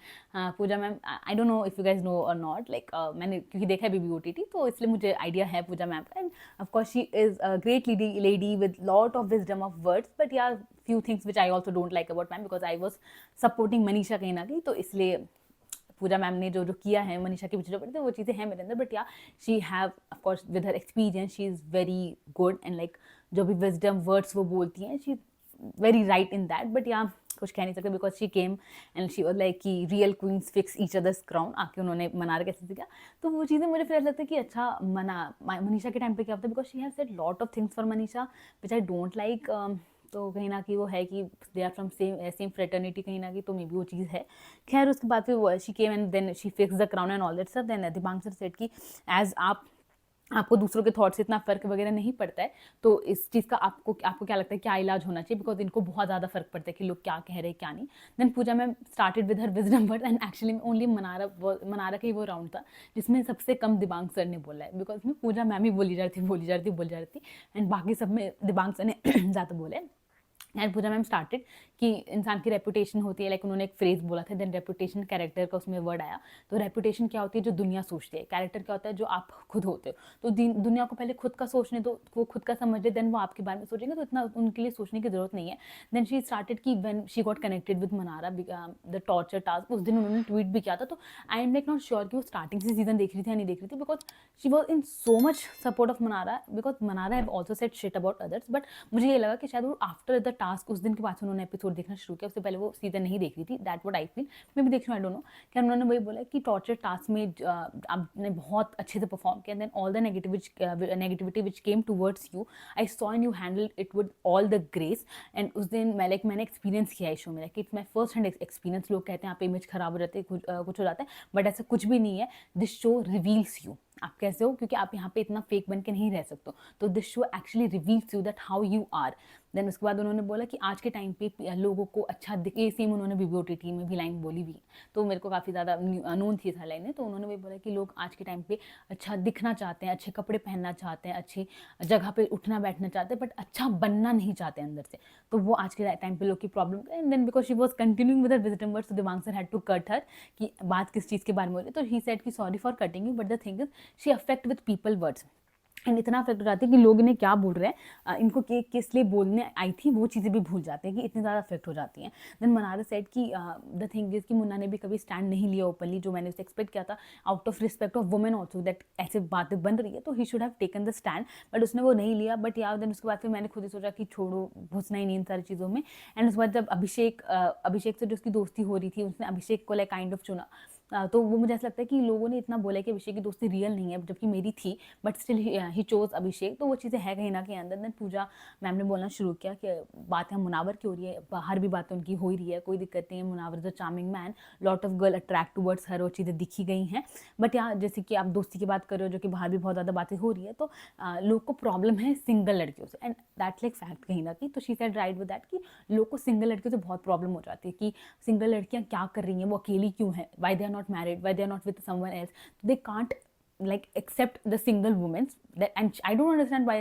Pooja ma'am, I don't know if you guys know और नॉट, लाइक मैंने क्योंकि देखा है BBOTT, तो इसलिए मुझे आइडिया है पूजा मैम का। And of course she is a great lady with lot of wisdom of words, but या few things which I also don't like about ma'am because I was supporting Manisha कहीं ना कहीं, तो इसलिए पूजा मैम ने जो किया है मनीषा के पीछे जो पड़े थे वो चीज़ें हैं मेरे अंदर, बट या she have of course with her experience she is very good and like जो भी विजडम वर्ड्स वो बोलती हैं, she very right in that. But या कुछ कह नहीं सकते because she came and she was like कि real queens fix each others crown, आके उन्होंने मनारा कैसे सीखा, तो वो चीज़ें मुझे फिर ऐसा लगता है कि अच्छा मनीषा के टाइम पे क्या होता है, because she have said lot of things for Manisha which I don't like, तो कहीं ना कहीं वो है कि they are from same fraternity कहीं ना कहीं, तो मे बी वो चीज़ है। खैर उसके बाद फिर she came and then she fix the crown and all that stuff. Then Dibang sir said कि एज आपको दूसरों के थॉट से इतना फर्क वगैरह नहीं पड़ता है, तो इस चीज़ का आपको क्या लगता है क्या इलाज होना चाहिए, बिकॉज इनको बहुत ज़्यादा फर्क पड़ता है कि लोग क्या कह रहे हैं क्या नहीं। Then Pooja ma'am started with her wisdom word and actually only Manara का ही वो राउंड था जिसमें सबसे कम दिबांग सर ने बोला है, बिकॉज में पूजा मैम ही बोली जा रही थी एंड बाकी सब में दिबांग सर ने ज़्यादा बोला है। एंड पूजा मैम स्टार्टेड कि इंसान की रेपुटेशन होती है, लाइक उन्होंने एक फ्रेज बोला था, देन रेपुटेशन कैरेक्टर का उसमें वर्ड आया। तो रेपुटेशन क्या होती है, जो दुनिया सोचती है, कैरेक्टर क्या होता है, जो आप खुद होते हो। तो दुनिया को पहले खुद का सोचने दो, वो खुद का समझ ले, देन वो आपके बारे में सोचेंगे, तो इतना उनके लिए सोचने की जरूरत नहीं है। देन शी स्टार्टेड कि when she got connected with Mannara, the torture task, उस दिन उन्होंने ट्वीट भी किया था। तो I am like not sure कि वो स्टार्टिंग से सीजन देख रही थी या नहीं देख रही थी, because she was in so much support of Mannara, because Mannara have also said shit about others. But मुझे ये लगा कि शायद वो आफ्टर द टास्क उस दिन के बाद से उन्होंने एपिसोड देखना शुरू किया, उससे पहले वो सीजन नहीं देख रही थी। दैट व्हाट आई फील, मैं भी देख रही हूँ, आई डोंट नो। क्या उन्होंने वही बोला कि टॉर्चर टास्क में आपने बहुत अच्छे से परफॉर्म किया, then all the negativity which came towards you, I saw and you handle it with all the grace. And उस दिन मैंने एक्सपीरियंस किया इस शो में, कि it's my first hand experience. लोग कहते हैं आप इमेज खराब हो जाते हैं, कुछ हो जाता है, बट ऐसा कुछ भी नहीं है। दिस शो रिवील्स यू, आप कैसे हो, क्योंकि आप यहाँ पे इतना फेक बन के नहीं रह सकते। तो this show actually reveals you that how you are. Then उसके बाद उन्होंने बोला कि आज के टाइम पे लोगों को अच्छा दिखे, सेम उन्होंने BBOTT में भी लाइन बोली भी, तो मेरे को काफ़ी ज़्यादा अनोन थी था लाइन। तो उन्होंने भी बोला कि लोग आज के टाइम पे अच्छा दिखना चाहते हैं, अच्छे कपड़े पहनना चाहते हैं, अच्छी जगह पे उठना बैठना चाहते हैं, बट अच्छा बनना नहीं चाहते अंदर से। तो वो आज के टाइम पे लोग की प्रॉब्लम है। And then because she was continuing with her visiting words, Dibang sir had to cut her कि बात किस चीज़ के बारे में हो रही है। तो ही सेड कि sorry for cutting you, but the thing is she affect with people words, and इतना अफेक्ट हो जाती है कि लोग इन्हें क्या बोल रहे हैं, इनको किस लिए बोलने आई थी, वो चीज़ें भी भूल जाते हैं कि इतनी ज़्यादा अफेक्ट हो जाती हैं। देन मनारा सेड कि द थिंग इज कि मुन्ना ने भी कभी स्टैंड नहीं लिया ओपनली, जो मैंने उससे एक्सपेक्ट किया था, out of respect of women also, that ऐसे बातें बन रही है तो he should have taken the stand, but उसने वो नहीं लिया। बट यार देन उसके बाद फिर मैंने खुद ही सोचा कि छोड़ो, घुसना ही नहीं इन सारी चीज़ों में। एंड उसके बाद जब अभिषेक से जो उसकी दोस्ती हो रही थी, उसने अभिषेक को लाइक काइंड ऑफ चुना, तो वो मुझे ऐसा लगता है कि लोगों ने इतना बोला कि अभिषेक की दोस्ती रियल नहीं है, जबकि मेरी थी, बट स्टिल ही चोज अभिषेक। तो वो चीज़ें है कहीं ना कहीं अंदर। देन पूजा मैम ने बोलना शुरू किया कि बात है मुनावर की हो रही है, बाहर भी बातें उनकी हो ही रही है, कोई दिक्कत नहीं है, Munawar is a charming man, lot of girl attract towards her, वो चीज़ें दिखी गई हैं। बट यहाँ जैसे कि आप दोस्ती की बात कर रहे हो, जो कि बाहर भी बहुत ज़्यादा बातें हो रही है, तो लोग को प्रॉब्लम है सिंगल लड़कियों से, एंड दैट लाइक फैक्ट कहीं ना कहीं। तो she said right with that कि लोग को सिंगल लड़कियों से बहुत प्रॉब्लम हो जाती है, कि सिंगल लड़कियाँ क्या कर रही हैं, वो अकेली क्यों है, why they are not married, why they are not with someone else, they can't like accept the single women that, and I don't understand why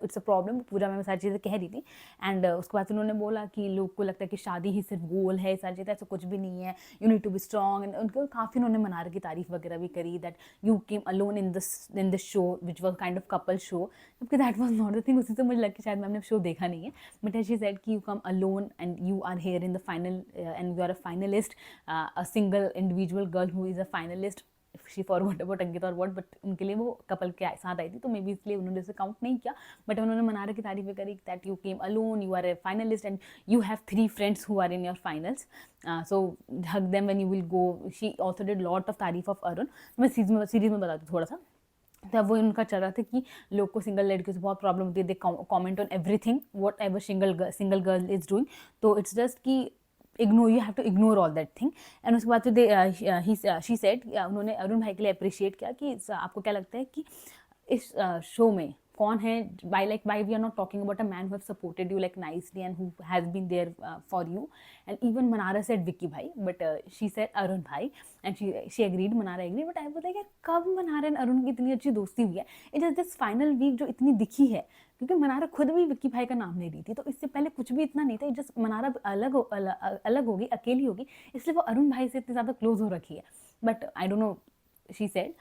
it's a problem। Pooja ma'am सारी चीज़ें कह रही थी। एंड उसके बाद उन्होंने बोला कि लोग को लगता है कि शादी ही सिर्फ गोल है, सारी चीज़ें, ऐसा कुछ भी नहीं है, you need to be strong. And उनको काफ़ी उन्होंने मनारा की तारीफ वगैरह भी करी, that you came alone in this show which was kind of couple show, जबकि that was not the thing. उसी से मुझे लगा कि शायद मैंने शो देखा नहीं है, बट शी सेड कि you come alone and you are here in the final and you are a finalist, a single individual girl who is a finalist. She forward about Ankita और व्हाट, बट उनके लिए वो couple के साथ आई थी, तो may be इसलिए उन्होंने इसे काउंट नहीं किया। बट उन्होंने मनारा की तारीफ करी that you came alone, you are a finalist and you have 3 friends who are in your finals, so hug them when you will go. She also did lot of तारीफ of Arun. मैं series में बताती हूँ थोड़ा सा। तब वो उनका चल रहा था कि लोग को सिंगल लड़कियों से बहुत प्रॉब्लम होती है, they comment on everything whatever single girl is doing. तो इट्स जस्ट कि ignore, you have to ignore all that thing. And उसके बाद फिर शी सेड, उन्होंने अरुण भाई के लिए अप्रिशिएट किया कि आपको क्या लगता है कि इस शो में कौन है, why we are not talking about a man who have supported you like nicely and who has been there for you, and even Manara said Vicky bhai, but she said Arun bhai, and she agreed, Manara agreed, but I was like कब Manara and Arun की इतनी अच्छी दोस्ती हुई है, it is this final week जो इतनी दिखी है, क्योंकि मनारा खुद भी विक्की भाई का नाम नहीं ली थी, तो इससे पहले कुछ भी इतना नहीं था, जस्ट मनारा अलग होगी, अकेली होगी, इसलिए वो अरुण भाई से इतनी ज़्यादा क्लोज हो रखी है। But I don't know, she said,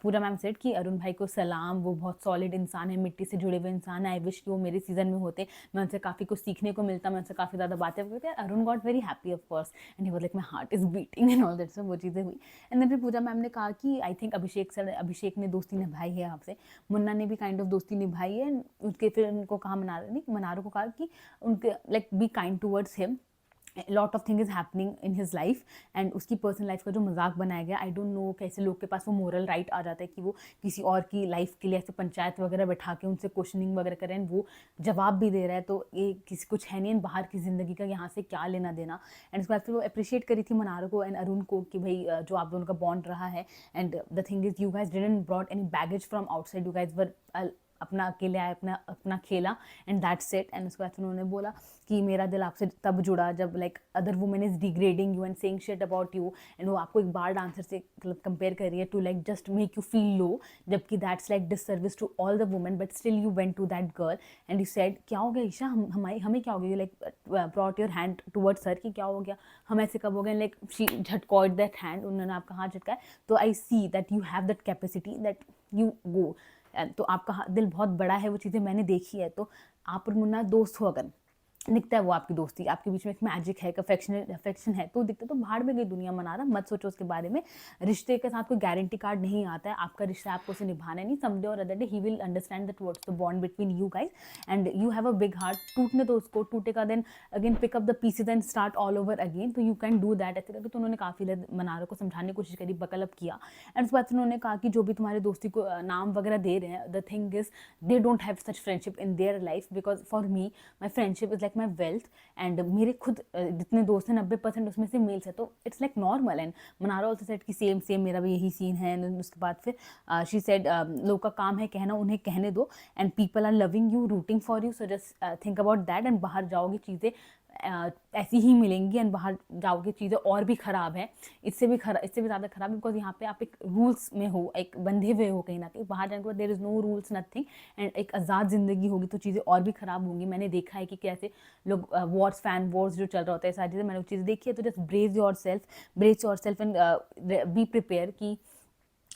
Pooja ma'am said कि अरुण भाई को सलाम, वो बहुत सॉलिड इंसान है, मिट्टी से जुड़े हुए इंसान है, आई विश कि वो मेरे सीजन में होते, मैं उनसे काफ़ी कुछ सीखने को मिलता, मैं उनसे काफ़ी ज़्यादा बातें करते। Arun got very happy of course, and he was like my heart is beating and all that, सब वो चीज़ें हुई। एंड देन फिर पूजा मैम ने कहा कि आई थिंक अभिषेक ने दोस्ती निभाई है आपसे, मुन्ना ने भी काइंड ऑफ दोस्ती निभाई है। उसके फिर उनको कहा, मनारों को कहा कि उनके like be kind towards him, lot of thing is happening in his life, and उसकी पर्सनल लाइफ का जो मजाक बनाया गया, आई डोंट नो कैसे लोग के पास वो मोरल राइट आ जाता है कि वो किसी और की लाइफ के लिए ऐसे पंचायत वगैरह बैठा के उनसे क्वेश्चनिंग वगैरह करें, एंड वो जवाब भी दे रहा है, तो ये किसी कुछ है नहीं, बाहर की ज़िंदगी का यहाँ से क्या लेना देना। एंड उसके बाद फिर वो अप्रिशिएट करी थी मनारों को एंड अरुण को कि भाई जो आप दोनों का बॉन्ड रहा है, and the thing is you guys didn't brought any baggage from outside, you guys were अपना अकेले आए, अपना अपना खेला एंड दैट्स इट। एंड उसके बाद उन्होंने बोला कि मेरा दिल आपसे तब जुड़ा जब like other women is degrading you and saying shit about you, and वो आपको एक बार डांसर से मतलब कंपेयर कर रही है to like just make you feel low, जबकि that's like disservice to all the women, but still you went to that girl and you said क्या हो गया ईशा, हमें क्या हो गया, like brought your hand towards her कि क्या हो गया, हम ऐसे कब हो गए, लाइक शी झटकॉट दैट हैंड, उन्होंने आपका हाथ झटकाया। तो I see that you have that capacity that you go, तो आपका दिल बहुत बड़ा है, वो चीज़ें मैंने देखी है। तो आप और मुन्ना दोस्त हो, अगर दिखता है वो आपकी दोस्ती, आपके बीच में एक मैजिक है, एक अफेक्शन है, तो दिखता है, तो भाड़ में गई दुनिया मना रहा, मत सोचो उसके बारे में। रिश्ते के साथ कोई गारंटी कार्ड नहीं आता है, आपका रिश्ता आपको उसे निभाना नहीं, someday or other day he will understand that what's the bond between you guys and you have a big heart. टूटने तो उसको, टूटेगा then again pick up the pieces and start all over again, तो you can do that ऐसे करके। तो उन्होंने काफ़ी मनारो को समझाने की कोशिश करी, बकल अप किया एंड उसके बाद उन्होंने कहा कि जो भी तुम्हारी दोस्ती को नाम वगैरह दे रहे हैं, the thing is they don't have such friendship in their life, because for me my friendship is like my wealth and मेरे खुद जितने दोस्त हैं 90% उसमें से मेल्स है, तो it's like normal. And Mannara also said कि सेम मेरा भी यही सीन है। एंड उसके बाद फिर शी सेड लोग का काम है कहना, उन्हें कहने दो, and people are loving you, rooting for you, so just think about that. And बाहर जाओगी चीज़ें ऐसी ही मिलेंगी एंड बाहर जाओगे चीज़ें और भी ख़राब है, इससे भी ज़्यादा ख़राब, बिकॉज यहाँ पे आप एक रूल्स में हो, एक बंधे हुए हो कहीं ना कहीं। बाहर जाने के बाद there is no rules nothing and एक आज़ाद ज़िंदगी होगी, तो चीज़ें और भी ख़राब होंगी। मैंने देखा है कि कैसे लोग वॉर्स फैन वॉर्स जो चल रहा होता है, सारी चीज़ें मैंने वो चीज़ें देखी है। तो just brave yourself and be prepare कि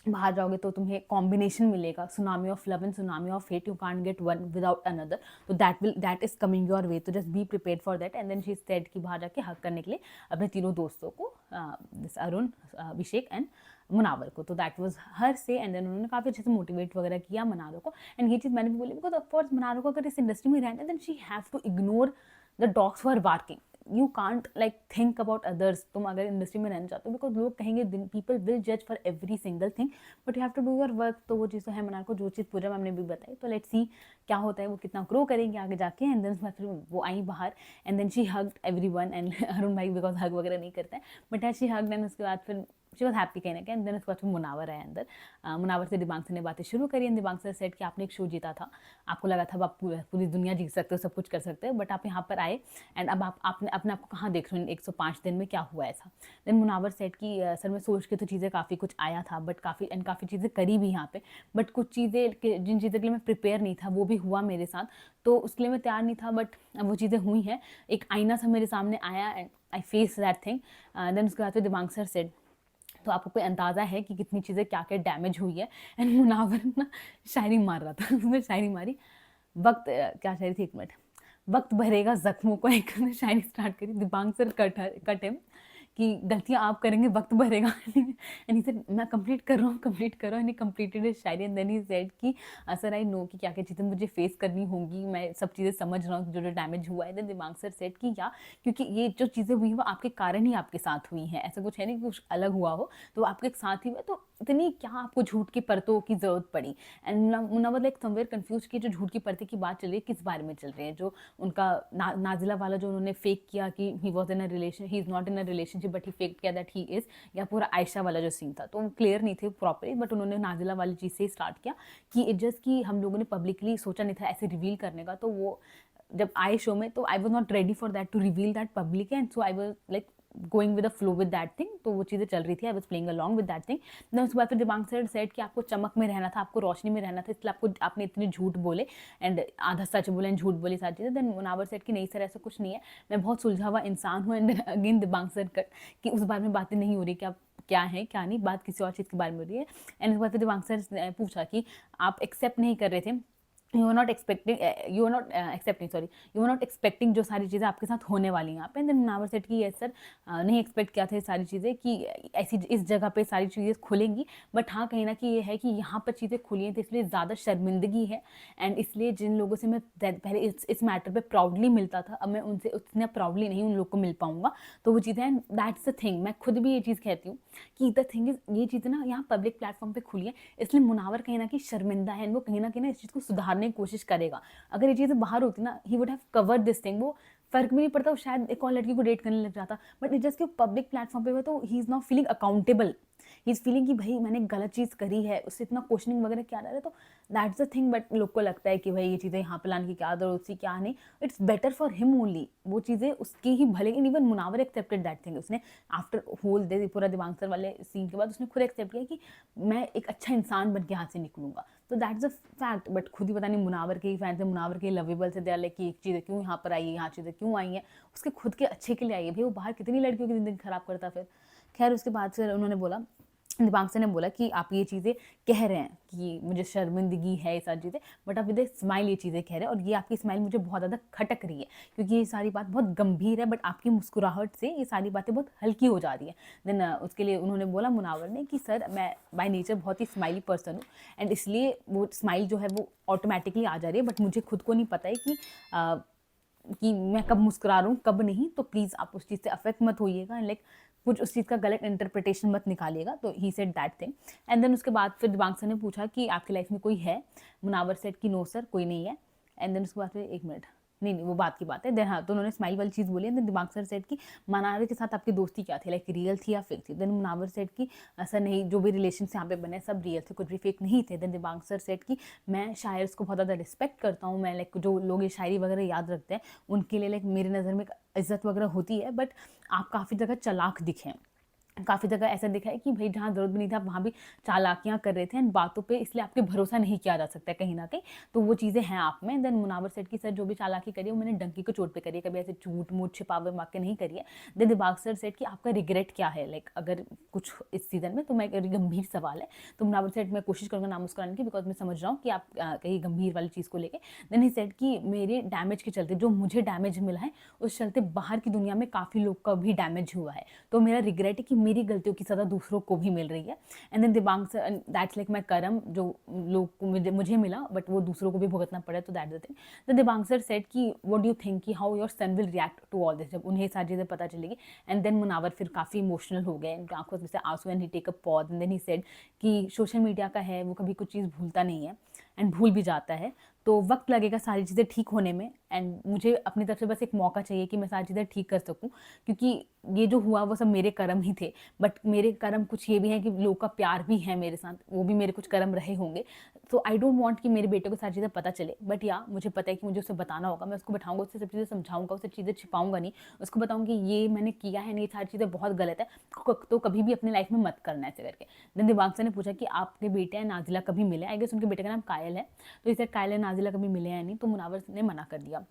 बाहर जाओगे तो तुम्हें कॉम्बिनेशन मिलेगा, tsunami of love and tsunami of hate, you can't get one without another, तो that is coming your way, तो just be prepare for that. And then she said कि बाहर जाके हक करने के लिए अपने तीनों दोस्तों को, अरुण, अभिषेक एंड मुनावर को, तो दैट वाज हर से। एंड देन उन्होंने काफ़ी अच्छे से मोटिवेट वगैरह किया मनारो को। एंड ये चीज़ मैंने भी बोली, बिकॉज ऑफकोर्स मनारो को अगर इस इंडस्ट्री में रहना है then she have to ignore the dogs who are barking, you can't like think about others. तुम अगर इंडस्ट्री में रहना चाहते हो, बिकॉज लोग कहेंगे, पीपल विल जज for every single thing, but you have to do your work. तो वो चीज़ तो है मनार को, जो चीज़ पूजा मैम ने भी बताई। तो लेट्स सी क्या होता है, वो कितना ग्रो करेंगे आगे जाके। एंड देन फिर वो आई बाहर and then she hugged everyone and Arun भाई बिकॉज हग वगैरह नहीं करते हैं, बट है शी हग्ड। एंड उसके बाद फिर शी वॉज हैप्पी कहने के। एंड देन उसके बाद फिर मुनावर है अंदर, मुनावर से दिबांग ने बातें शुरू करी। एंड दिबांग से सेट कि आपने एक शो जीता था, आपको लगा था आप पूरी दुनिया जीत सकते हो, सब कुछ कर सकते हो, बट आप यहाँ पर आए एंड अब आपने अपने आपको कहाँ देख रहे हो 105 दिन में, क्या हुआ ऐसा। देन मुनावर सेट कि सर मैं सोच के तो चीज़ें काफ़ी कुछ आया था, बट काफ़ी चीज़ें करी भी यहाँ पे, बट कुछ चीज़ें जिन चीज़ों के लिए मैं प्रिपेयर नहीं था वो भी हुआ मेरे साथ, तो उसके लिए मैं तैयार नहीं था, बट वो चीज़ें हुई हैं। एक आईना सा मेरे सामने आया and I face that thing. Then उसके बाद दिमाग सर सेट, तो आपको कोई अंदाज़ा है कि कितनी चीज़ें क्या क्या डैमेज हुई है। एंड मुनावर ना शायरी मार रहा था, उसने शायरी मारी, वक्त क्या शायरी थी, एक मिनट, वक्त भरेगा जख्मों को, एक शायरी स्टार्ट करी। दिबांग सर कट हिम कि गलतियाँ आप करेंगे, वक्त भरेगा। एंड ही सेड मैं कंप्लीट कर रहा हूँ। एंड ही कंप्लीटेड हिज शायरी एंड देन ही सेड कि सर आई नो कि क्या क्या चीज़ें मुझे फेस करनी होंगी, मैं सब चीज़ें समझ रहा हूँ जो डैमेज हुआ है। देन दिमाग सर सेड कि या क्योंकि ये जो चीज़ें हुई वो आपके कारण ही आपके साथ हुई हैं, ऐसा कुछ है नहीं कि कुछ अलग हुआ हो, तो आपके साथ ही हुआ, तो इतनी क्या आपको झूठ की परतों की ज़रूरत पड़ी। And Munawar like somewhere confuse कि जो झूठ की परतें की बात चल रही है किस बारे में चल रही है, जो उनका नाजिला वाला जो उन्होंने फेक किया कि he was in a relation, he is not in a relationship but he fake किया दैट ही इज़, या पूरा आयशा वाला जो सीन था, तो वो क्लियर नहीं थे प्रॉपरली, बट उन्होंने नाजिला वाली चीज़ से स्टार्ट किया कि इट जस्ट कि हम लोगों ने पब्लिकली सोचा नहीं था ऐसे रिवील करने का, तो वो जब आए शो में तो I was not ready for that to reveal that public, and so I was like going with the flow with that thing, तो वो चीज़ें चल रही थी, I was playing along with that thing. Then उसके बाद फिर दिमाग से सेट कि आपको चमक में रहना था, आपको रोशनी में रहना था, इसलिए आपने इतने झूठ बोले एंड आधा सच बोले एंड झूठ बोली सारी चीज़ें। देन मुनावर सेट कि नहीं सर ऐसा कुछ नहीं है, मैं बहुत सुलझा हुआ इंसान हूँ। एंड देन अगेन दिमाग सर कट कि उस बारे में बातें नहीं हो रही कि आप क्या है क्या नहीं, बात किसी और चीज़ के बारे में हो रही है। एंड उसके बाद फिर दिमाग सर ने पूछा कि आप एक्सेप्ट नहीं कर रहे थे, यू आर नॉट एक्सपेक्टिंग जो सारी चीज़ें आपके साथ होने वाली हैं यहाँ पे। एंड देन मुनावर सेट कि यस सर नहीं एक्सपेक्ट किया था ये सारी चीज़ें कि ऐसी इस जगह पे सारी चीज़ें खुलेंगी, बट हाँ कहीं ना कहीं ये है कि यहाँ पर चीज़ें खुली हैं तो इसलिए ज़्यादा शर्मिंदगी है, एंड इसलिए जिन लोगों से मैं पहले इस मैटर पे प्राउडली मिलता था, अब मैं उनसे उतना प्राउडली नहीं उन लोग को मिल पाऊँगा, तो वो चीज़ें एंड दैट्स द थिंग। मैं खुद भी ये चीज़ कहती हूँ कि द थिंग इज़ ये चीज़ें ना यहाँ पब्लिक प्लेटफॉर्म पर खुली है, इसलिए मुनावर कहीं ना कहीं शर्मिंदा है, वो कहीं ना इस चीज़ को सुधारने की कोशिश करेगा। अगर ये चीज़ें बाहर होती ना, he would have covered this thing, वो फर्क भी नहीं पड़ता, वो शायद एक और लड़की को डेट करने लग जाता, बट इट जस्ट कि पब्लिक प्लेटफॉर्म पे हुआ तो he is not feeling accountable he is feeling कि भाई मैंने गलत चीज़ करी है, उससे इतना क्वेश्चनिंग वगैरह क्या रहा है, तो दैट्स द थिंग। बट लोग को लगता है कि भाई ये चीज़ें यहाँ पे लाने की क्या जरूरत थी, क्या नहीं, it's better for him only, वो चीज़ें उसकी ही भले। Even Munawar accepted that thing, उसने आफ्टर होल डे पूरा दिवांग सर वाले सीन के बाद उसने खुद एक्सेप्ट किया कि मैं एक अच्छा इंसान बन के यहाँ से निकलूंगा, तो दैट्स अ फैक्ट। बट खुद ही पता नहीं मुनावर के ही फैन थे, मुनावर के लवेबल से, दे लाइक कि एक चीज़ें क्यों यहाँ पर आई है, यहाँ चीज़ें क्यों आई हैं, उसके खुद के अच्छे के लिए आई है भाई, वो बाहर कितनी लड़कियों की ज़िंदगी खराब करता फिर। खैर उसके बाद फिर उन्होंने बोला, दिबांग सर ने बोला कि आप ये चीज़ें कह रहे हैं कि मुझे शर्मिंदगी है ये सारी चीज़ें, बट आप विद स्माइल ये चीज़ें कह रहे हैं, और ये आपकी स्माइल मुझे बहुत ज़्यादा खटक रही है, क्योंकि ये सारी बात बहुत गंभीर है, बट आपकी मुस्कुराहट से ये सारी बातें बहुत हल्की हो जा रही है। देन उसके लिए उन्होंने बोला मुनावर ने कि सर मैं बाय नेचर बहुत ही स्माइली पर्सन हूँ, एंड इसलिए वो स्माइल जो है वो ऑटोमेटिकली आ जा रही है, बट मुझे खुद को नहीं पता है कि मैं कब मुस्कुरा रहा हूँ कब नहीं, तो प्लीज़ आप उस चीज़ से अफेक्ट मत होइएगा, एंड लाइक कुछ उस चीज़ का गलत इंटरप्रिटेशन मत निकालिएगा। तो he said that thing. And then उसके बाद फिर दिबांग सर ने पूछा कि आपकी लाइफ में कोई है? मुनावर सेड कि नो सर कोई नहीं है। एंड देन उसके बाद फिर एक मिनट, नहीं वो बात की बात है। देन हाँ, तो उन्होंने स्माइल वाली चीज़ बोली। देन दिबांग सर सेड कि मुनावर के साथ आपकी दोस्ती क्या थी, लाइक रियल थी या फेक थी? देन मुनावर सेड कि सर नहीं, जो भी रिलेशन यहाँ पे बने सब रियल थे, कुछ भी फेक नहीं थे। देन दिबांग सर सेड कि मैं शायर्स को बहुत ज़्यादा रिस्पेक्ट करता हूँ, मैं लाइक जो लोग ये शायरी वगैरह याद रखते हैं उनके लिए लाइक मेरी नज़र में इज्जत वगैरह होती है, बट आप काफ़ी जगह चालाक दिखे, काफ़ी जगह ऐसा दिखा है कि भाई जहाँ ज़रूरत भी नहीं था आप वहाँ भी चालाकियाँ कर रहे थे, एंड बातों पे इसलिए आपके भरोसा नहीं किया जा सकता है कहीं ना कहीं, तो वो चीज़ें हैं आप में। देन मुनावर सेठ की सर जो भी चालाकी करी है वो मैंने डंकी को चोट पे करी है, कभी ऐसे झूठ मूठ छिपावे मार के नहीं करी है। देन दिबाग सर सेठ कि आपका रिग्रेट क्या है, लाइक अगर कुछ इस सीज़न में, तो मैं गंभीर सवाल है, तो मुनावर सेठ मैं कोशिश करूँगा ना मुस्कुराने की, बिकॉज मैं समझ रहा हूँ कि आप कहीं गंभीर वाली चीज़ को लेकर। देन ही सेठ कि मेरे डैमेज के चलते, जो मुझे डैमेज मिला है उस चलते बाहर की दुनिया में काफ़ी लोग का भी डैमेज हुआ है, तो मेरा रिग्रेट है कि मेरी गलतियों की सज़ा दूसरों को भी मिल रही है। And then Dibang sir, that's like my कर्म, जो लोग को मुझे मिला बट वो दूसरों को भी भुगतना पड़ा, तो that's the thing. Then Dibang sir said कि व्हाट डू यू थिंक कि how your son will react to all this, जब उन्हें सारी चीज़ें पता चलेगी। एंड देन मुनावर फिर काफ़ी इमोशनल हो गए, उनकी आंखों से आंसू, and he take a pause, and then he said कि सोशल मीडिया का है, वो कभी कुछ चीज़ भूलता नहीं है एंड भूल भी जाता है, तो वक्त लगेगा सारी चीज़ें ठीक होने में, एंड मुझे अपनी तरफ से बस एक मौका चाहिए कि मैं सारी चीज़ें ठीक कर सकूं, क्योंकि ये जो हुआ वो सब मेरे कर्म ही थे, बट मेरे कर्म कुछ ये भी हैं कि लोग का प्यार भी है मेरे साथ, वो भी मेरे कुछ कर्म रहे होंगे। तो आई डोंट वांट कि मेरे बेटे को सारी चीज़ें पता चले, बट या मुझे पता है कि मुझे उसे बताना होगा, मैं उसको बैठाऊंगा, उससे सब चीज़ें समझाऊंगा, उससे चीज़ें छिपाऊंगा नहीं, उसको बताऊंगा कि ये मैंने किया है, नहीं, ये सारी चीज़ें बहुत गलत है, तो कभी भी अपनी लाइफ में मत करना ऐसे करके। देन दिबांग सर ने पूछा कि आपके बेटे हैं नाजिला कभी मिले? आई गेस उनके बेटे का नाम कायल है, तो इसे कायल नाजिला कभी मिले हैं नहीं, तो मुनावर ने मना कर दिया।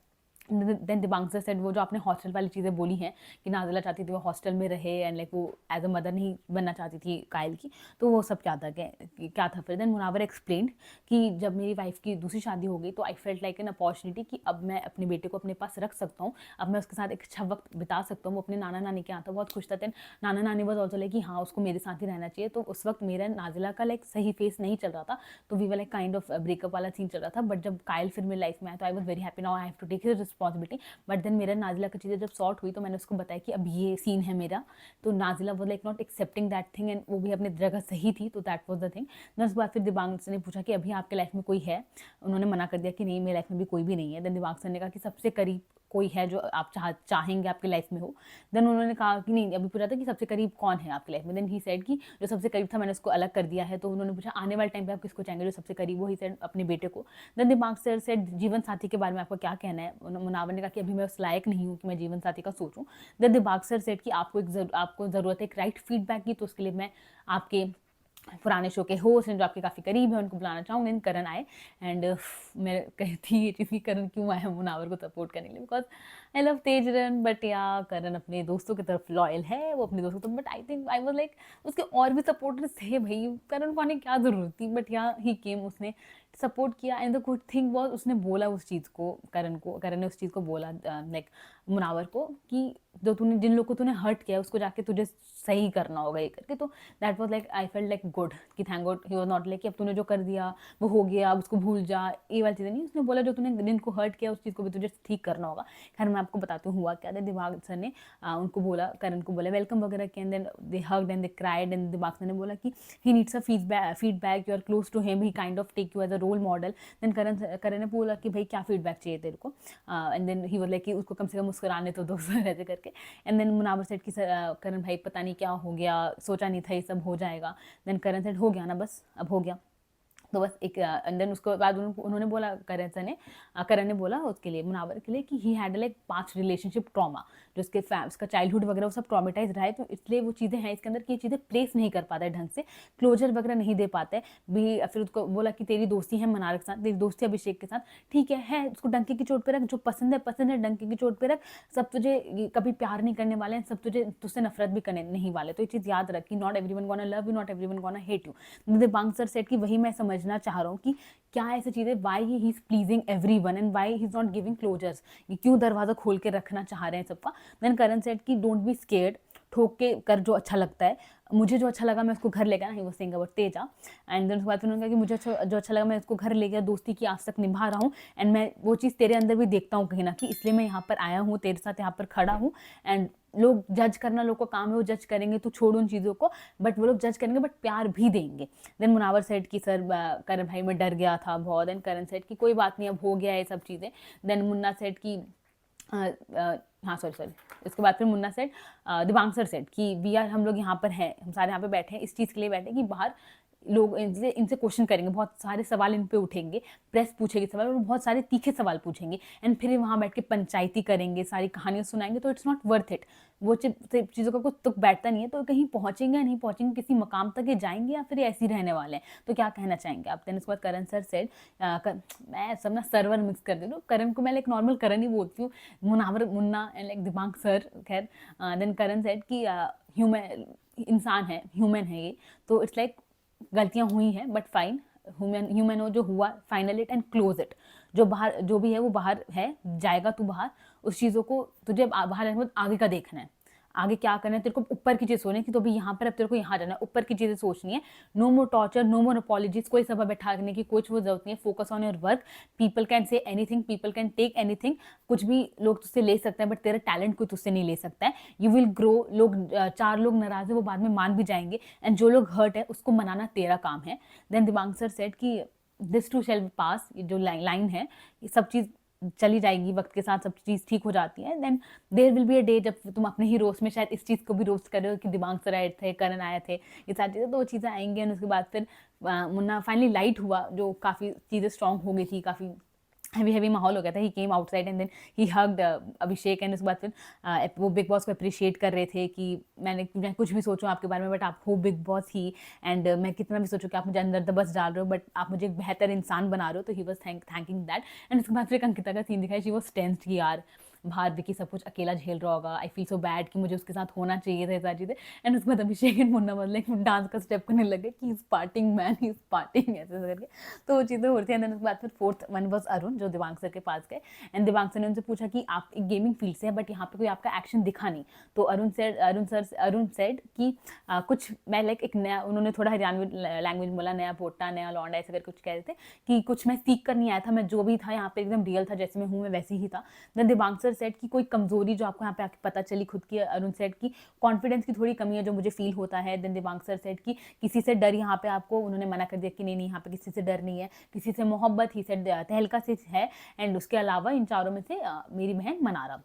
देन दिबांग सर सेड वो जो आपने हॉस्टल वाली चीज़ें बोली हैं कि नाजिला चाहती थी वो हॉस्टल में रहे, एंड लाइक वो एज अ मदर नहीं बनना चाहती थी कायल की, तो वो सब क्या था फिर। देन मुनावर एक्सप्लेन्ड कि जब मेरी वाइफ की दूसरी शादी हो गई तो आई फेल्ट लाइक एन अपॉर्चुनिटी कि अब मैं अपने बेटे को अपने पास रख सकता हूँ, अब मैं उसके साथ एक अच्छा वक्त बिता सकता हूँ। वो अपने नाना नानी के यहाँ था, बहुत खुश था। देन नाना नानी वॉज ऑल्सो लाइक कि हाँ उसको मेरे साथ ही रहना चाहिए, तो उस वक्त मेरा नाजिला का लाइक सही फेस नहीं चल रहा था, तो we were like kind of breakup वाला सीन चल रहा था। बट जब कायल फिर मेरी लाइफ में आया तो I was very happy, now I have to take his responsibility. But then मेरा नाजिला की चीज़ें जब सॉर्ट हुई तो मैंने उसको बताया कि अब ये सीन है मेरा, तो नाजिला वो like not accepting that thing, and वो भी अपनी जगह सही थी, तो that was the thing. Then उसके बाद फिर दिबांग सर ने पूछा कि अभी आपके लाइफ में कोई है? उन्होंने मना कर दिया कि नहीं मेरी लाइफ में भी कोई भी नहीं है। देन दिबांग सर ने कहा कि सबसे करीब कोई है जो आप चाहेंगे आपकी लाइफ में हो? देन उन्होंने कहा कि नहीं, अभी पूछा था कि सबसे करीब कौन है आपकी लाइफ में। देन ही सेड कि जो सबसे करीब था मैंने उसको अलग कर दिया है, तो उन्होंने पूछा आने वाले टाइम पे आप किसको चाहेंगे जो सबसे करीब हो? ही सेड अपने बेटे को। देन दिबांग सर सेड जीवन साथी के बारे में आपको क्या कहना है? मुनावर ने कहा कि अभी मैं उस लायक नहीं हूँ कि मैं जीवन साथी का सोचूं। देन दिबांग सर सेड कि आपको ज़रूरत है एक राइट फीडबैक की, तो उसके लिए मैं आपके पुराने शो के होस्ट हैं जो आपके काफ़ी करीब है उनको बुलाना चाहूँगी। करण आए, एंड मैं कहती ये चीज़ कि करण क्यों आया मुनावर को सपोर्ट करने के लिए, बिकॉज आई लव तेजरन, बट या करण अपने दोस्तों की तरफ लॉयल है, वो अपने दोस्तों को, but I think I was like उसके और भी सपोर्टर्स थे भाई, करण को आने की क्या ज़रूरत थी, बट या ही केम, उसने सपोर्ट किया। And the good thing was उसने बोला उस चीज़ को, करण ने उस चीज़ को बोला लाइक मुनावर को कि जो तूने जिन लोग को तूने हर्ट किया उसको जाके तुझे सही करना होगा ये करके, तो that was like I felt like good कि thank God he was not like कि अब तूने जो कर दिया वो हो गया अब उसको भूल जा, ये वाली चीज़ें नहीं। उसने बोला जो तूने जिनको हर्ट किया उस चीज़ को भी तुझे ठीक करना होगा। खैर मैं आपको बताती हूँ हुआ क्या था। दिमाग सर ने उनको बोला, करण को बोला वेलकम वगैरह किया, and then they hugged and they cried, and दिमाग सर ने बोला कि he needs a feedback, you are close to him, he kind of take you as a role model. Then Karan ने बोला कि भाई क्या फीडबैक चाहिए तेरे को, and then he was like कि उसको कम से कम मुस्कुराने तो दोस्तों रहते करके। एंड देन मुनावर सेड कि करण भाई पता नहीं क्या हो गया, सोचा नहीं था ये सब हो जाएगा। देन करण सेड हो गया ना बस, अब हो गया। तो बस एक देन उसके बाद उन्होंने बोला, करण ने बोला उसके लिए, मुनावर के लिए, कि he had like 5 relationship trauma, जो उसका चाइल्डहुड वगैरह वो सब ट्रॉमेटाइज रहा है, तो इसलिए वो चीज़ें हैं इसके अंदर कि ये चीज़ें प्लेस नहीं कर पाता है ढंग से, क्लोजर वगैरह नहीं दे पाता है भी। फिर उसको बोला कि तेरी दोस्ती है मनार के साथ, तेरी दोस्ती अभिषेक के साथ, ठीक है उसको डंके की चोट पे रख, जो पसंद है डंके की चोट पे रख, सब तुझे कभी प्यार नहीं करने वाले हैं, सब तुझसे नफरत भी करने नहीं वाले। तो ये चीज़ याद रख कि not everyone gonna love you, not everyone gonna hate you. Dibang sir said कि वही मैं समझना चाह रहा हूँ कि क्या ऐसी चीज़ें, why he is pleasing everyone and why he is not giving closures, ये क्यों दरवाजा खोल के रखना चाह रहे हैं सबका। देन करण सेड कि डोंट बी स्केर्ड, ठोक के कर जो अच्छा लगता है, मुझे जो अच्छा लगा मैं उसको घर ले गया, ही वो सिंग अबाउट तेजा। एंड देन उसके बाद उन्होंने कहा कि मुझे जो अच्छा लगा मैं उसको घर ले गया, दोस्ती की आज तक निभा रहा हूँ, एंड मैं वो चीज़ तेरे अंदर भी देखता हूँ कहीं ना कहीं, इसलिए मैं यहाँ पर आया हूँ, तेरे साथ यहाँ पर खड़ा हूँ। एंड लोग जज करना, लोग का काम है, वो जज करेंगे तो छोड़ उन चीज़ों को, बट वो लोग जज करेंगे बट प्यार भी देंगे। देन मुनावर सेड कि सर करण भाई मैं डर गया था बहुत। देन करण सेड कि कोई बात नहीं, अब हो गया है सब चीज़ें। देन मुन्ना सेड कि हाँ सॉरी इसके बाद फिर Munna said, Dibang sir said कि वी आर, हम लोग यहाँ पर हैं, हम सारे यहाँ पे बैठे हैं इस चीज़ के लिए बैठे हैं कि बाहर लोग इनसे क्वेश्चन करेंगे, बहुत सारे सवाल इन पे उठेंगे, प्रेस पूछेगी सवाल और बहुत सारे तीखे सवाल पूछेंगे, एंड फिर वहाँ बैठ के पंचायती करेंगे, सारी कहानियाँ सुनाएंगे, तो इट्स नॉट वर्थ इट। वो चीज़ों का कुछ तुक बैठता नहीं है, तो कहीं पहुँचेंगे या नहीं पहुँचेंगे, किसी मकाम तक ये जाएंगे या फिर ऐसे ही रहने वाले हैं, तो क्या कहना चाहेंगे आप। देन उसके बाद करण सर सेड, मैं सब ना सर्वर मिक्स कर दे रही हूँ, करण को मैं लाइक नॉर्मल करण ही बोलती हूँ, Munawar Munna and like Dibang sir, खैर। देन करण सेड कि ह्यूमन इंसान है, ह्यूमन है ये, तो इट्स लाइक गलतियां हुई हैं बट फाइन, ह्यूमन हो जो हुआ, final it and close it. जो बाहर जो भी है वो बाहर है, जाएगा तू बाहर, उस चीज़ों को तुझे बाहर रहने के बाद आगे का देखना है, आगे क्या करना है तेरे को, ऊपर की चीज़ सोचनी है कि तो भी यहाँ पर अब तेरे को यहाँ जाना है, ऊपर की चीज़ें सोचनी है। No more torture, no more apologies, कोई सभा बैठाने की कुछ वो जरूरत नहीं है। Focus on your work, people can say anything, people can take anything, कुछ भी लोग तुझसे ले सकते हैं बट तेरा टैलेंट कोई तुझसे नहीं ले सकता है। यू विल ग्रो, लोग 4 लोग नाराज है वो बाद में मान भी जाएंगे, एंड जो लोग हर्ट है उसको मनाना तेरा काम है। देन दिबांग सर सेड कि दिस टू शैल पास, ये जो लाइन है ये सब चीज़ चली जाएगी, वक्त के साथ सब चीज़ ठीक हो जाती है। Then there will be a day जब तुम अपने ही रोस्ट में शायद इस चीज़ को भी रोस्ट कर रहे हो कि दिमाग सर आए थे, करण आए थे, ये सारी चीज़ें, तो वो चीज़ें आएंगी। और उसके बाद फिर मुन्ना फाइनली लाइट हुआ, जो काफ़ी चीज़ें स्ट्रॉन्ग हो गई थी, काफ़ी हैवी माहौल हो गया था। He came outside and then he hugged Abhishek, एंड उसके बाद फिर वो बिग बॉस को अप्रिशिएट कर रहे थे कि मैं कुछ भी सोचूं आपके बारे में बट आप हो बिग बॉस ही, एंड मैं कितना भी सोचूं कि आप मुझे अंदर दबस डाल रहे हो बट आप मुझे एक बेहतर इंसान बना रहे हो, तो he was thanking that. And उसके बाद फिर अंकिता का सीन दिखाया, शी वॉज टेंस्ड कि यार बाहर विकी सब कुछ अकेला झेल रहा होगा, आई फील सो बैड कि मुझे उसके साथ होना चाहिए था, सारी चीज़ें। एंड उसके बाद अभिषेक एंड मुन्ना मतलब डांस का स्टेप करने लगे कि is parting man, he is parting, ऐसे करके, तो वो चीज़ें हो रही थी। एंड उसके बाद फिर 4th वन वॉज अरुण, जो दिबांग सर के पास गए, एंड दिबांग सर ने उनसे पूछा कि आप एक गेमिंग फील्ड से है बट यहाँ पे कोई आपका एक्शन दिखा नहीं, तो अरुण सेड कि कुछ मैं लाइक एक नया, उन्होंने थोड़ा हरियाणवी लैंग्वेज बोला, नया पोटा नया लौंडा ऐसे करके कुछ कह रहे थे कि कुछ मैं सीख कर नहीं आया था, मैं जो भी था यहाँ पे एकदम रियल था, जैसे मैं हूँ मैं वैसे ही था। देन दिबांग सर सेड कि कोई कमजोरी जो आपको यहाँ पे आके पता चली खुद की, अरुण सेड की कॉन्फिडेंस की थोड़ी कमी है जो मुझे फील होता है। देन दिबांग सर सेड कि किसी से डर यहाँ पे आपको, उन्होंने मना कर दिया कि नहीं यहाँ पे किसी से डर नहीं है, किसी से मोहब्बत ही सेड तहलका से है, एंड उसके अलावा इन चारों में से मेरी बहन Mannara.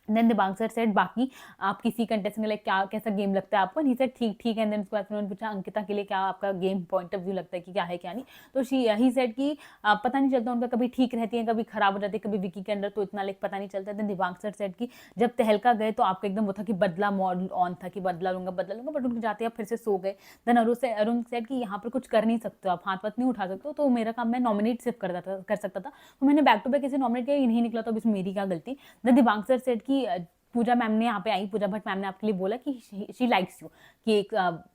Then Dibang sir said बाकी आप किसी कंटेस्टेंट लाइक क्या कैसा गेम लगता है आपको, नहीं सर ठीक है। देन उसके बाद उन्होंने पूछा अंकिता के लिए क्या आपका गेम पॉइंट ऑफ व्यू लगता है कि क्या है क्या नहीं, तो ही सेड कि पता नहीं चलता उनका, कभी ठीक रहती है कभी खराब हो जाती है, कभी विकी के अंदर तो इतना लाइक पता नहीं चलता। देन दिबांग सर सेड कि जब तहलका गए तो आपका एकदम वो था कि बदला मॉडल ऑन था कि बदला लूंगा बट उनके जाते आप फिर से सो गए। देन अरुण सेड कि यहाँ पर कुछ कर नहीं सकते आप, हाथ नहीं उठा सकते हो, तो मेरा काम मैं नॉमिनेट सिर्फ कर सकता था, तो मैंने बैक टू बैक इसे नॉमिनेट किया, नहीं निकला, तो अब इसमें मेरी क्या गलती। देन दिबांग सर सेड कि पूजा मैम ने यहाँ पे आई, पूजा भट्ट मैम ने आपके लिए बोला कि शी लाइक्स यू, कि एक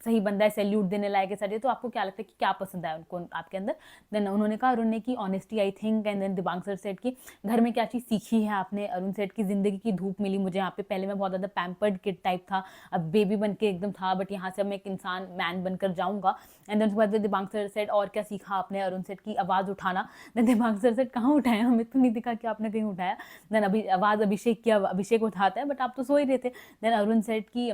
सही बंदा है, सैल्यूट देने लायक है सारे, तो आपको क्या लगता है कि क्या पसंद आया उनको आपके अंदर। देन उन्होंने कहा अरुण ने कि honesty I think, and then Dibang sir said कि घर में क्या चीज़ सीखी है आपने। अरुण सेड की जिंदगी की धूप मिली मुझे यहाँ पे, पहले मैं बहुत ज़्यादा पैम्पर्ड किड टाइप था, अब बेबी बन के एकदम था, बट यहाँ से अब मैं एक इंसान मैन बनकर जाऊँगा। एंड देन उसके बाद दिबांग सर सेड और क्या सीखा आपने, अरुण सेड की आवाज़ उठाना। देन दिबांग सर सेड कहाँ उठाया, हमें तो नहीं दिखा कि आपने कहीं उठाया। देन आवाज़ अभिषेक उठाता है बट आप तो सो ही रहे थे। देन अरुण सेड की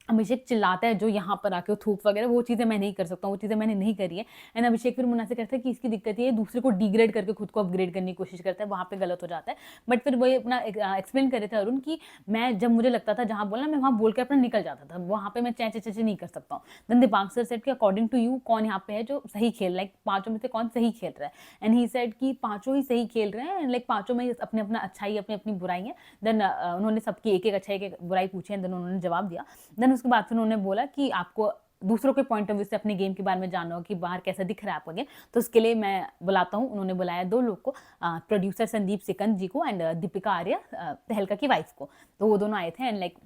अभिषेक चिल्लाता है जो यहाँ पर आके थूक वगैरह, वो चीज़ें मैं नहीं कर सकता हूँ, वो चीज़ें मैंने नहीं करी है। एंड अभिषेक फिर मुन्ना से कहता है कि इसकी दिक्कत ये है, दूसरे को डिग्रेड करके खुद को अपग्रेड करने की कोशिश करता है, वहाँ पे गलत हो जाता है। बट फिर वही अपना एक्सप्लेन कर रहे थे अरुण कि मैं जब मुझे लगता था जहाँ बोलना मैं वहाँ बोल के अपना निकल जाता था, वहाँ पे मैं चे नहीं कर सकता हूँ। देन दीपांक सर सेड कि अकॉर्डिंग टू यू कौन यहाँ पे है जो सही खेल रहा है, पांचों में से कौन सही खेल रहा है। एंड ही सेड कि पांचों ही सही खेल रहे हैं, लाइक पांचों में अपने अपना अच्छाई अपनी अपनी बुराई है। देन उन्होंने सबकी एक एक अच्छाई एक बुराई पूछी, देन उन्होंने जवाब दिया। देन उसके बाद फिर उन्होंने बोला कि आपको दूसरों के पॉइंट ऑफ व्यू से अपने गेम के बारे में जानना हो कि बाहर कैसा दिख रहा है आपका गेम, तो उसके लिए मैं बुलाता हूँ। उन्होंने बुलाया 2 लोग को, प्रोड्यूसर संदीप सिकंद जी को एंड दीपिका आर्या तहलका की वाइफ को। तो वो दोनों आए थे एंड लाइक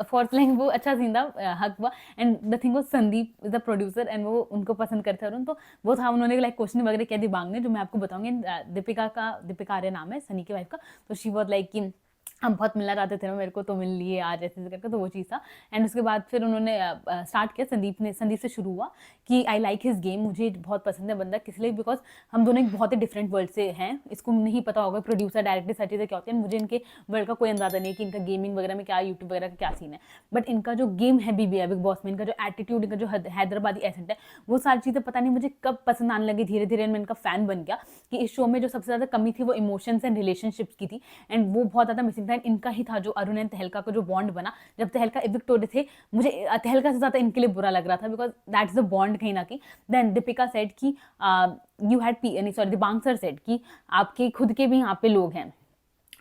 फॉर्थ लाइन वो अच्छा सीन था, हक हुआ। एंड द थिंग वो Sandeep is the producer and वो उनको पसंद करते हैं, तो वो था। उन्होंने लाइक क्वेश्चन वगैरह किया दिबांग ने, जो मैं आपको बताऊंगी। दीपिका आर्या नाम है सनी की वाइफ का। तो शी वाज लाइक कि हम बहुत मिलना चाहते थे ना मेरे को, तो मिल लिए आज ऐसे करके, तो वो चीज़ था। एंड उसके बाद फिर उन्होंने स्टार्ट किया, संदीप से शुरू हुआ कि आई लाइक हिज गेम, मुझे बहुत पसंद है बंदा, किस लिए, बिकॉज हम दोनों एक बहुत ही डिफरेंट वर्ल्ड से हैं। इसको नहीं पता होगा प्रोड्यूसर डायरेक्टर सारी चीज़ें क्या होती है, मुझे इनके वर्ल्ड का कोई अंदाजा नहीं है कि इनका गेमिंग वगैरह में क्या, यूट्यूब वगैरह का क्या सीन है। बट इनका जो गेम है बीबीए बिग बॉस में, इनका जो एटीट्यूड, इनका जो हैदराबादी एसेंट है, वो सारी चीज़ें पता नहीं मुझे कब पसंद आने लगी। धीरे धीरे मैं इनका फैन बन गया कि इस शो में जो सबसे ज़्यादा कमी थी वो इमोशंस एंड रिलेशनशिप्स की थी, एंड वो बहुत ज़्यादा मिसिंग था। इनका ही था जो अरुण एंड तहलका का जो बॉन्ड बना, जब तहलका इविक्ट हो रहे थे, मुझे तहलका से ज़्यादा इनके लिए बुरा लग रहा था, बिकॉज दैट्स द बॉन्ड कहीं ना कहीं। देन दीपिका सेड कि यू हैड नहीं सॉरी दीपांक सर सेड कि आपके खुद के भी यहाँ पे लोग हैं,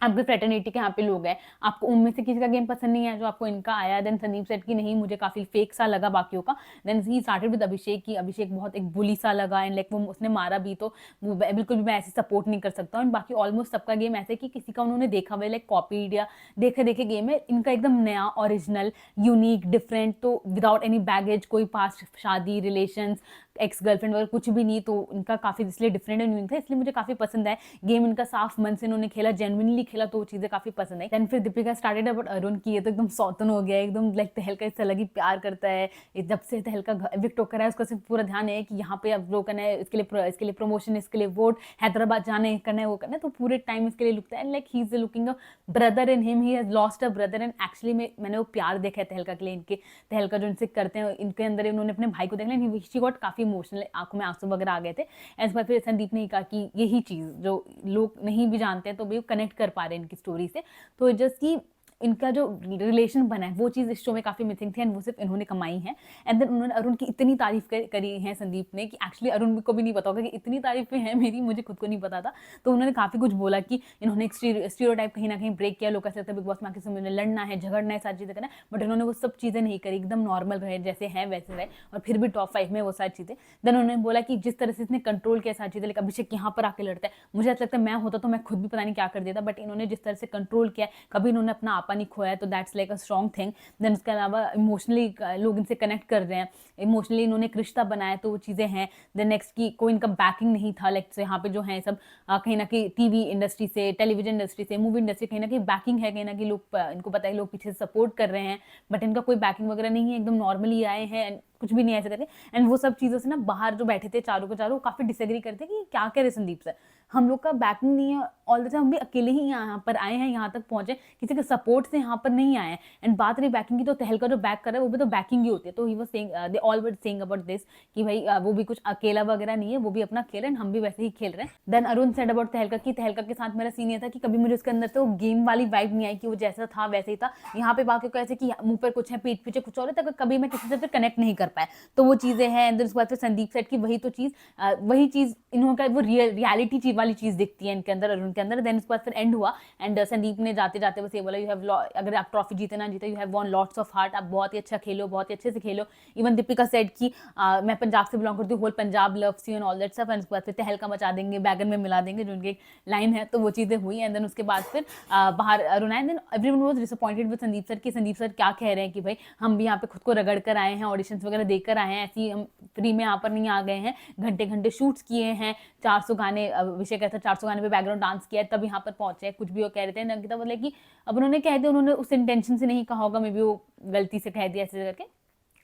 आपके फ्रेटर्निटी के यहाँ पे लोग हैं, आपको उनमें से किसी का गेम पसंद नहीं है जो आपको इनका आया। देन संदीप सेट की नहीं, मुझे काफी फेक सा लगा बाकियों का। देन ही स्टार्टेड विद अभिषेक की अभिषेक बहुत एक बुली सा लगा, एंड लाइक वो उसने मारा भी, तो वो बिल्कुल भी मैं ऐसे सपोर्ट नहीं कर सकता हूँ। एंड बाकी ऑलमोस्ट सबका गेम ऐसे कि किसी का उन्होंने देखा हुआ लाइक कॉपीड या देखे देखे गेम है, इनका एकदम नया, ओरिजिनल, यूनिक, डिफरेंट, तो विदाउट एनी बैगेज, कोई पास्ट शादी, रिलेशन, एक्स गर्लफ्रेंड वगैरह कुछ भी नहीं, तो इनका काफी इसलिए डिफरेंट एंड यूनिक था, इसलिए मुझे काफी पसंद है। गेम इनका साफ मन से इन्होंने खेला, जेन्युइनली खेला, तो वो चीजें काफी पसंद आई। देन फिर दीपिका स्टार्टेड अबाउट अरुण की, ये तो एकदम सौतन हो गया, एकदम लाइक तहलका इससे अलग ही प्यार करता है। जब से तहलका विक्ट होकर है उसका सिर्फ पूरा ध्यान है कि यहाँ पे अब वो करना है, इसके लिए प्रमोशन, इसके लिए वोट, हैदराबाद जाने करना है, वो करना है, तो पूरे टाइम इसके लिए लुकता है। Like he is looking a brother in him, he has lost a brother. And actually मैंने वो प्यार देखा है तहलका के लिए, इनके तहलका जो इनसे करते हैं, इनके अंदर उन्होंने अपने भाई को देखा, शी गॉट काफी इमोशनल, आंखों में आंसू वगैरह आ गए थे। इस बार फिर संदीप ने कहा कि यही चीज जो लोग नहीं भी जानते हैं तो भी कनेक्ट कर पा रहे हैं इनकी स्टोरी से, तो जस्ट कि इनका जो रिलेशन बना है वो चीज़ इस शो में काफ़ी मिसिंग थी, एंड वो सिर्फ इन्होंने कमाई है। एंड देन उन्होंने अरुण की इतनी तारीफ करी है संदीप ने कि एक्चुअली अरुण को भी नहीं पता होगा कि इतनी तारीफें हैं मेरी, मुझे खुद को नहीं पता था। तो उन्होंने काफ़ी कुछ बोला कि इन्होंने एक स्टीरियोटाइप कहीं ना कहीं ब्रेक किया, लोग कहते बिग बॉस में आके समझ लड़ना है, झगड़ना है, सारी चीज़ें करना है, बट इन्होंने वो सब चीज़ें नहीं करी, एकदम नॉर्मल रहे, जैसे हैं वैसे रहे, और फिर भी टॉप 5 में वो सारी चीज़ें। देन उन्होंने बोला कि जिस तरह से इसने कंट्रोल किया सारी चीज़ें, लेकिन अभिषेक यहाँ पर आके लड़ता है, मुझे ऐसा लगता है मैं होता तो मैं खुद भी पता नहीं क्या कर देता, बट इन्होंने जिस तरह से कंट्रोल किया, कभी इन्होंने अपना आपा नहीं खोया, तो that's like a strong thing. Then उसके अलावा इमोशनली लोग इनसे कनेक्ट कर रहे हैं, इमोशनली इन्होंने एक रिश्ता बनाया, तो वो चीज़ें हैं। देन नेक्स्ट की कोई इनका बैकिंग नहीं था, लाइक यहाँ पे जो है सब कहीं ना कहीं टीवी इंडस्ट्री से, टेलीविजन इंडस्ट्री से, मूवी इंडस्ट्री, कहीं ना कहीं बैकिंग है, कहीं ना कहीं लोग इनको पता है लोग पीछे से सपोर्ट कर रहे हैं, बट इनका कोई बैकिंग वगैरह नहीं है, एकदम नॉर्मली आए हैं, कुछ भी नहीं ऐसे करके। एंड वो सब चीज़ों से ना बाहर जो बैठे थे चारों के चारों काफ़ी डिसएग्री करते कि क्या कह रहे संदीप सर, हम लोग का बैकिंग नहीं है, ऑल द टाइम हम भी अकेले ही यहाँ पर आए हैं, यहाँ तक पहुंचे, किसी के सपोर्ट से यहाँ पर नहीं आए हैं। एंड बात रही बैकिंग की, तो तहलका जो बैक कर रहा है वो भी तो बैकिंग ही होती है, तो ही was saying, they all were saying about this कि भाई वो भी कुछ अकेला वगैरह नहीं है, वो भी अपना खेल रहे हैं, हम भी वैसे ही खेल रहे हैं। देन अरुण सेड अबाउट तहलका की तहलका के साथ मेरा सीन ये था कि कभी मुझे उसके अंदर से वो गेम वाली वाइब नहीं आई कि वो जैसा था वैसे ही था, यहाँ पे बाकी को ऐसे कि मुंह पर कुछ है, पीठ पीछे कुछ और है, तक कभी मैं किसी से फिर कनेक्ट नहीं कर पाया, तो वो चीज़ें हैं। एंड उसके बाद फिर संदीप सेट की वही चीज़ इन्होंने वो रियलिटी चीज वाली चीज़ दिखती है इनके अंदर, अरुण के अंदर। देन उसके बाद फिर एंड हुआ, एंड संदीप ने जाते जाते बस ये बोला, यू हैव, अगर आप ट्रॉफी जीते ना जीते, you have von lots of heart, आप बहुत ही अच्छा खेलो, बहुत ही अच्छे से खेलो। इवन दीपिका सेड की मैं पंजाब से बिलोंग करती हूँ, whole Punjab loves you and all that stuff. And उसके बाद फिर तहलका मचा देंगे, बैगन में मिला देंगे, जो उनकी लाइन है, तो वो चीज़ें हुई। एंड देन उसके बाद फिर बाहर अरुण आए, then everyone was disappointed with Sandeep sir कि संदीप सर क्या कह रहे हैं कि भाई हम भी यहाँ पे खुद को रगड़ कर आए हैं, ऑडिशंस वगैरह देकर आए हैं, ऐसी हम फ्री में यहाँ पर नहीं आ गए हैं, घंटे घंटे शूट्स किए हैं, 400 गाने, विषय कहता है 400 गाने पे बैकग्राउंड डांस किया है, तब यहाँ पर पहुंचे हैं, कुछ भी वो कह रहे थे। अंकिता बोले कि अब उन्होंने कह दिया, उन्होंने उस इंटेंशन से नहीं कहा होगा, मे बी वो गलती से कह दिया ऐसे करके,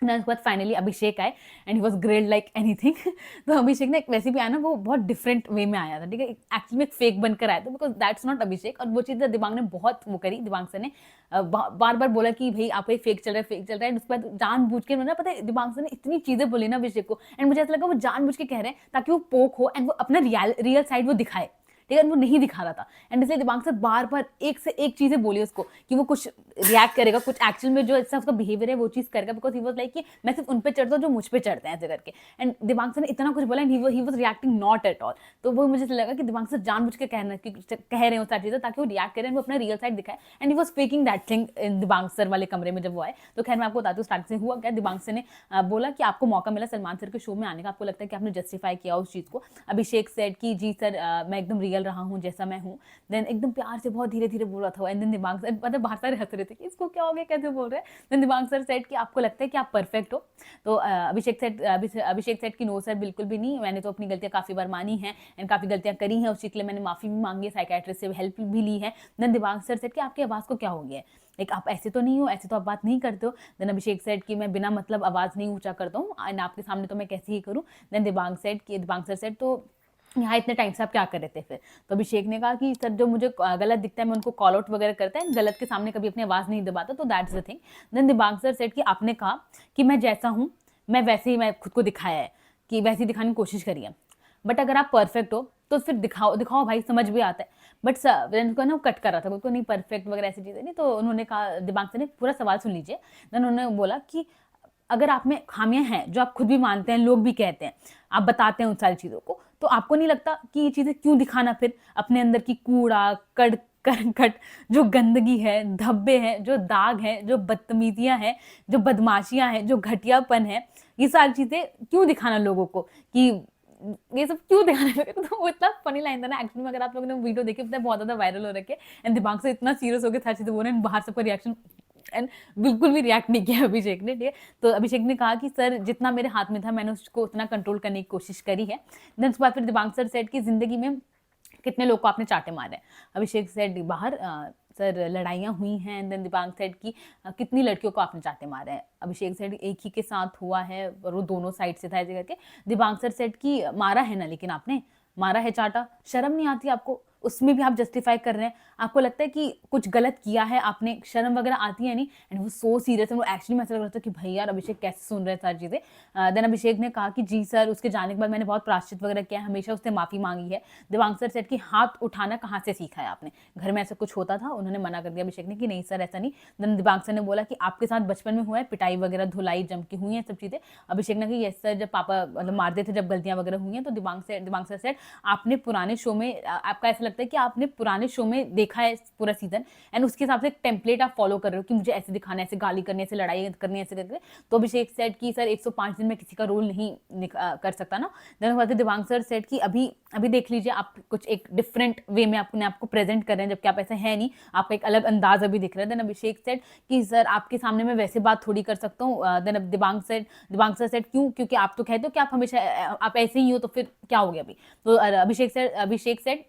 उसके बाद फाइनली अभिषेक आए and he was grilled like anything. तो अभिषेक ने वैसे भी आया ना, वो बहुत डिफरेंट वे में आया था, ठीक है, एक्चुअली में एक फेक बनकर आया था, बिकॉज दैट्स नॉट अभिषेक। और वो चीज़ दिमाग ने बहुत वो करी, दिमाग से ने बार बार बोला कि भाई आपका फेक चल रहा है, फेक चल रहा है। उसके बाद जानबूझ के ना, पता है दिमाग से ने इतनी चीजें बोली ना अभिषेक को, एंड मुझे ऐसा लगा वो जानबूझ के कह रहे हैं ताकि वो पोक हो एंड वो अपना रियल साइड वो दिखाए, ठीक है, वो नहीं दिखा रहा था। एंड इसलिए दिमाग से बार बार एक से एक चीजें बोली उसको कि वो कुछ रिएक्ट करेगा, कुछ एक्चुअल में जो ऐसा उसका बिहेवियर है वो चीज करेगा, बिकॉज ही वाज लाइक कि मैं सिर्फ उन पे चढ़ता हूँ जो मुझ पे चढ़ते हैं ऐसे करके। एंड दिमाग से ने इतना कुछ बोला and he was reacting not at all. तो वो मुझे लगा कि दिमाग से जानबूझ के कह रहे हो सारी चीजें ताकि वो रिएक्ट करें, वो अपना रियल साइड दिखाए। And he was faking that thing in Dibang sir वाले कमरे में जब वो आए। तो खैर मैं आपको बताती हूँ स्टार्ट से हुआ क्या। दिबांग सर ने बोला कि आपको मौका मिला सलमान सर के शो में आने का, आपको लगता है कि आपने जस्टिफाई किया उस चीज को। अभिषेक सेड कि जी सर मैं एकदम रियल रहा हूँ जैसा मैं हूँ। देन एकदम प्यार से बहुत धीरे धीरे बोल रहा था। एंड देन दिमाग सर मतलब बाहर सारे हंस रहे थे कि इसको क्या हो गया, कैसे बोल रहे हैं। देन दिमाग सर सेड कि आपको लगता है कि आप परफेक्ट हो। तो अभिषेक सेड कि नो सर बिल्कुल भी नहीं, मैंने तो अपनी गलतियां काफी बार मानी हैं एंड काफी गलतियां करी हैं, उस चीज के लिए मैंने माफी भी मांगी है, साइकेट्रिस्ट से हेल्प भी ली है। देन दिमाग सर सेड कि आपकी आवाज को क्या हो गया है, लाइक आप ऐसे तो नहीं हो, ऐसे तो आप बात नहीं करते हो। देन अभिषेक सेड कि मैं बिना मतलब आवाज नहीं ऊंचा करता हूँ एंड आपके सामने तो मैं कैसे ही करूँ। देन दिबांग सर सेड तो यहाँ इतने टाइम से आप क्या कर रहे थे फिर। तो अभिषेक ने कहा कि सर जो मुझे गलत दिखता है मैं उनको कॉल आउट वगैरह करता है, गलत के सामने कभी अपनी आवाज़ नहीं दबाता, तो that's the thing. Then Dibang sir said कि आपने कहा कि मैं जैसा हूँ मैं वैसे ही मैं खुद को दिखाया है, कि वैसे ही दिखाने की कोशिश करी है, बट अगर आप परफेक्ट हो तो फिर दिखाओ दिखाओ भाई, समझ भी आता है। बट उनको ना कट कर रहा था, उनको नहीं परफेक्ट वगैरह ऐसी चीज़ें नहीं। तो उन्होंने कहा, दिबांग सर ने पूरा सवाल सुन लीजिए। देन उन्होंने बोला कि अगर आप में खामियां हैं जो आप खुद भी मानते हैं, लोग भी कहते हैं, आप बताते हैं उन सारी चीज़ों को, तो आपको नहीं लगता कि ये चीज़ें क्यों दिखाना फिर, अपने अंदर की कूड़ा करकट जो गंदगी है, धब्बे हैं, जो दाग हैं, जो बदतमीजियां हैं, जो बदमाशियां हैं, जो घटियापन है, ये सारी चीज़ें क्यों दिखाना लोगों को, कि ये सब क्यों दिखाने लगे। तो वो इतना फनी लाइन था ना एक्चुअली में, अगर आप लोगों ने वीडियो देखी पता है बहुत ज़्यादा वायरल हो रखे एंड दिमाग से इतना सीरियस हो गया सारी चीज़ें बोल रहे हैं, बाहर सबका रिएक्शन एंड बिल्कुल भी रिएक्ट नहीं किया अभिषेक ने, ठीक है। तो अभिषेक ने कहा कि सर जितना मेरे हाथ में था मैंने उसको उतना कंट्रोल करने की कोशिश करी है। देन उसके बाद फिर दिबांग सर सेड की जिंदगी में कितने लोग को आपने चाटे मारे। अभिषेक सेड बाहर सर लड़ाइयाँ हुई हैं। एंड देन दिबांग सेड की कितनी लड़कियों को आपने चाटे मारे हैं। अभिषेक सेड एक ही के साथ हुआ है और वो दोनों साइड से था ऐसे करके। दिबांग सर सेड की मारा है ना, लेकिन आपने मारा है चाटा, शर्म नहीं आती आपको, उसमें भी आप जस्टिफाई कर रहे हैं, आपको लगता है कि कुछ गलत किया है आपने, शर्म वगैरह आती है नहीं। एंड वो सो सीरियस है, वो एक्चुअली मैसेज करता है कि भाई यार अभिषेक कैसे सुन रहे हैं सारी चीज़ें। देन अभिषेक ने कहा कि जी सर उसके जाने के बाद मैंने बहुत प्रायश्चित वगैरह किया है, हमेशा उससे माफ़ी मांगी है। दिबांग सर सेड कि हाथ उठाना कहाँ से सीखा है आपने, घर में ऐसा कुछ होता था। उन्होंने मना कर दिया अभिषेक ने कि नहीं सर ऐसा नहीं। देन दिबांग सर ने बोला कि आपके साथ बचपन में हुआ है, पिटाई वगैरह धुलाई जम की हुई है सब चीज़ें। अभिषेक ने कहा यस सर, जब पापा मतलब मारते थे, जब गलतियां वगैरह हुई हैं। तो दिबांग सर सेड आपने पुराने शो में, आपका ऐसा लगता है कि आपने पुराने शो में देखा है पूरा सीजन एंड उसके हिसाब से एक टेम्पलेट आप फॉलो कर रहे हो कि मुझे ऐसे दिखाना है, ऐसे गाली करनी, ऐसे लड़ाई करनी, ऐसे करके। तो अभिषेक सेड कि सर 105 दिन में किसी का रोल नहीं कर सकता ना। देन दिबांग सर सेड कि अभी देख लीजिए आप कुछ एक डिफरेंट वे में अपने आपको प्रेजेंट कर रहे हैं, जबकि आप ऐसे है नहीं, आपका एक अलग अंदाज अभी दिख रहा है। देन अभिषेक सेड कि सर आपके सामने मैं वैसे बात थोड़ी कर सकता हूँ। देन दिबांग सर सेड क्यों, क्योंकि आप तो कहते हो कि आप हमेशा आप ऐसे ही हो, तो फिर क्या हो गया अभी। तो अभिषेक सेड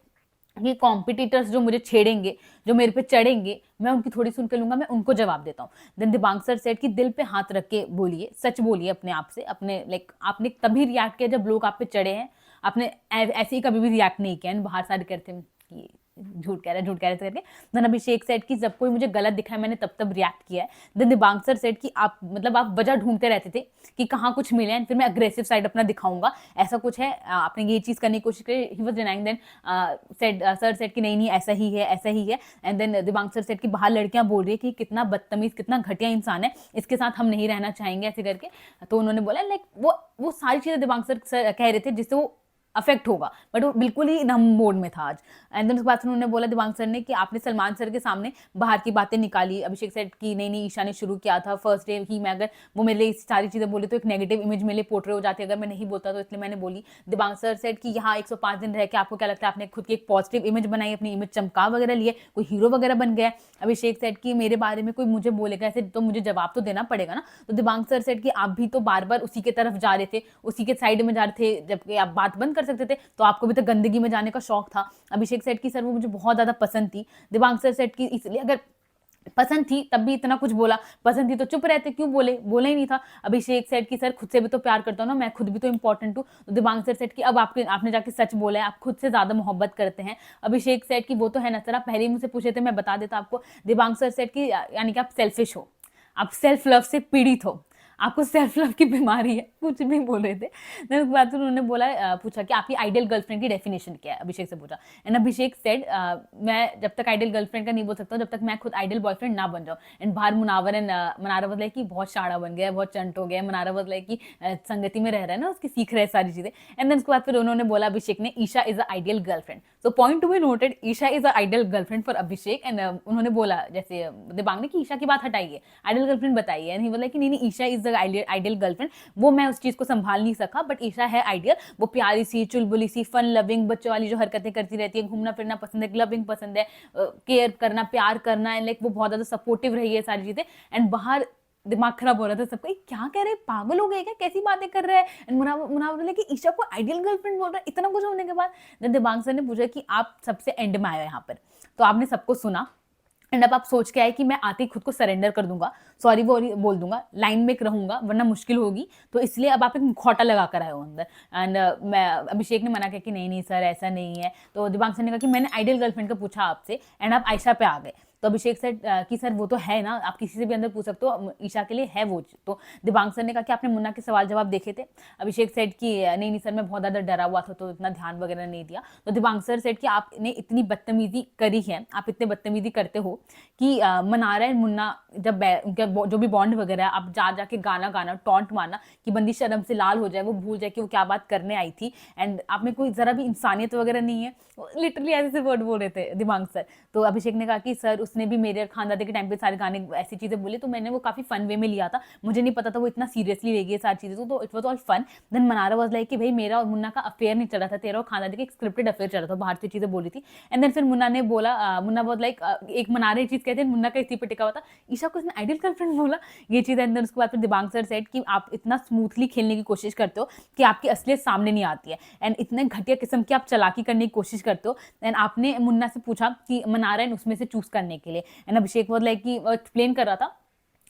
ये कॉम्पिटिटर्स जो मुझे छेड़ेंगे, जो मेरे पे चढ़ेंगे, मैं उनकी थोड़ी सुन के लूंगा, मैं उनको जवाब देता हूँ। देन दिबांग सर सेड कि दिल पे हाथ रख के बोलिए, सच बोलिए अपने आप से, अपने लाइक आपने तभी रिएक्ट किया जब लोग आप पे चढ़े हैं, आपने ऐसे ही कभी भी रिएक्ट नहीं किया। बाहर सारे करते हैं कि झूठ कह रहे करके। देन अभिषेक सेड कि जब कोई मुझे गलत दिखा है मैंने तब रिएक्ट किया है। देन दिबांग सर सेड कि आप मतलब आप वजह ढूंढते रहते थे कि कहाँ कुछ मिले एंड फिर मैं अग्रेसिव साइड अपना दिखाऊंगा, ऐसा कुछ है, आपने ये चीज़ करने की कोशिश करी। He was denying. Then sir said कि नहीं ऐसा ही है, ऐसा ही है। And then Dibang sir said कि बाहर लड़कियां बोल रही है कि कितना बदतमीज, कितना घटिया इंसान है, इसके साथ हम नहीं रहना चाहेंगे ऐसे करके। तो उन्होंने बोला लाइक वो सारी चीज़ें दिबांग सर कह रहे थे जिससे वो अफेक्ट होगा, बट वो बिल्कुल ही नम मोड में था आज। एंड देन उसके बाद उन्होंने बोला दिबांग सर ने कि आपने सलमान सर के सामने बाहर की बातें निकाली। अभिषेक सेड की नहीं ईशा ने शुरू किया था फर्स्ट डे ही, मैं अगर वो मेरे लिए सारी चीज़ें बोली तो एक नेगेटिव इमेज मेरे लिए पोर्ट्रे हो जाती है, अगर मैं नहीं बोलता तो इसलिए मैंने बोली। दिबांग सर सेड कि यहाँ 105 दिन रह के आपको क्या लगता है आपने खुद की एक पॉजिटिव इमेज बनाई, अपनी इमेज चमका वगैरह लिए, कोई हीरो वगैरह बन गया। अभिषेक सेड कि मेरे बारे में कोई मुझे बोलेगा ऐसे तो मुझे जवाब तो देना पड़ेगा ना। तो दिबांग सर सेड कि आप भी तो बार बार उसी के तरफ जा रहे थे, उसी के साइड में जा रहे थे, जबकि आप बात बंद कर सकते थे, तो आपको भी तो गंदगी में जाने का शौक था। अभिषेक सेड की सर वो मुझे बहुत ज्यादा पसंद थी। दिबांग सर सेड की इसलिए अगर पसंद थी तब भी इतना कुछ बोला, पसंद थी तो चुप रहते, क्यों बोले, बोले ही नहीं था। अभिषेक सेठ की सर खुद से भी तो प्यार करता हूँ ना मैं, खुद भी तो इंपॉर्टेंट हूँ। तो दिबांग सर सेठ की अब आपने जाके सच बोला है, आप खुद से ज्यादा मोहब्बत करते हैं। अभिषेक सेठ की वो तो है ना सर, आप पहले ही मुझसे पूछे थे, मैं बता देता आपको। दिबांग सर सेठ की यानी कि आप सेल्फिश हो, आप सेल्फ लव से पीड़ित हो, आपको सेल्फ लव की बीमारी है, कुछ भी बोल रहे थे। देन उसके बाद फिर उन्होंने बोला, पूछा कि आपकी आइडियल गर्लफ्रेंड की डेफिनेशन क्या है, अभिषेक से पूछा। एंड अभिषेक सेड, मैं जब तक आइडियल गर्लफ्रेंड का नहीं बोल सकता हूँ जब तक मैं खुद आइडियल बॉयफ्रेंड ना बन जाऊँ। एंड बाहर मुनावर एंड मनारा बदला कि बहुत शाड़ा बन गया है, बहुत चंट हो गया है, मनारा बदला की संगति में रह रहा है ना, उसकी सीख रहे हैं सारी चीजें। एंड देन उसके बाद फिर उन्होंने बोला अभिषेक ने, Isha is a ideal girlfriend. So point to be noted, Isha is a ideal girlfriend for Abhishek. And उन्होंने बोला जैसे दिबांग ने कि ईशा की बात हटाइए, आइडियल गर्लफ्रेंड बताइए। एंड ही बोला कि नहीं Isha is the ideal girlfriend, वो मैं उस चीज को संभाल नहीं सका, बट ईशा है आइडियल। वो प्यारी सी, चुलबुली सी, फन लविंग, बच्चों वाली जो हरकतें करती रहती है, घूमना फिरना पसंद है, लविंग पसंद है, केयर करना, प्यार करना, एंड लाइक वो बहुत ज्यादा सपोर्टिव रही है सारी चीजें। एंड बाहर दिमाग खराब हो रहा था सबका, क्या कह रहे हैं, पागल हो गए क्या, कैसी बातें कर रहे हैं। मुनावर बोले कि ईशा को आइडियल गर्लफ्रेंड बोल रहा है इतना कुछ होने के बाद। देन दिबांग सर ने पूछा कि आप सबसे एंड में आए हो यहाँ पर, तो आपने सबको सुना, एंड अब आप सोच के आए कि मैं आते ही खुद को सरेंडर कर दूंगा, सॉरी वो बोल दूंगा, लाइन में रहूंगा वरना मुश्किल होगी, तो इसलिए अब आप एक मुखौटा लगा कर आए हो अंदर। एंड मैं अभिषेक ने मना किया कि नहीं नहीं सर ऐसा नहीं है। तो दिबांग सर ने कहा कि मैंने आइडियल गर्लफ्रेंड का पूछा आपसे, एंड आप आयशा पे आ गए। तो अभिषेक सर कि सर वो तो है ना, आप किसी से भी अंदर पूछ सकते हो, ईशा के लिए है वो। तो दिबांग सर ने कहा कि आपने मुन्ना के सवाल जवाब देखे थे। अभिषेक सेठ की नहीं नहीं सर मैं बहुत ज्यादा डरा हुआ था तो इतना ध्यान वगैरह नहीं दिया। तो दिबांग सर सेठ की आपने इतनी बदतमीजी करी है, आप इतने बदतमीजी करते हो कि मनारा एंड मुन्ना जब उनका जो भी बॉन्ड वगैरह है, आप जा जाके गाना गाना, टॉन्ट मारना कि बंदी शर्म से लाल हो जाए, वो भूल जाए कि वो क्या बात करने आई थी। एंड आप में कोई जरा भी इंसानियत वगैरह नहीं है, लिटरली ऐसे वर्ड बोल रहे थे दिमाग सर। तो अभिषेक ने कहा कि सर उसने भी मेरे खानदादे के टाइम पे सारे गाने ऐसी चीजें बोली, तो मैंने वो काफी फन वे में लिया था, मुझे नहीं पता था वो इतना सीरियसली लेगी ये सारी चीजें, तो it was all fun. Then Mannara was like कि भाई मेरा और मुन्ना का अफेयर नहीं चल रहा था, तेरा और खानदादे का एक स्क्रिप्टेड अफेयर चल रहा था, बाहर से चीजें बोली थी। एंड देन फिर मुन्ना ने बोला, मुन्ना वाज लाइक एक मनारे चीज कहते हैं, मुन्ना का इसी पे टिका हुआ था, ईशा को इसने आइडियल गर्लफ्रेंड बोला ये चीज। एंड देन उसके बाद फिर दिबांग सर सेड कि आप इतना स्मूथली खेलने की कोशिश करते हो कि आपकी असलियत सामने नहीं आती है, एंड इतने घटिया किस्म की आप चालाकी करने की कोशिश करते हो। एंड आपने मुन्ना से पूछा कि मनारा एंड उसमें से चूज करने के लिए, एंड अभिषेक वाज लाइक कि एक्सप्लेन कर रहा था,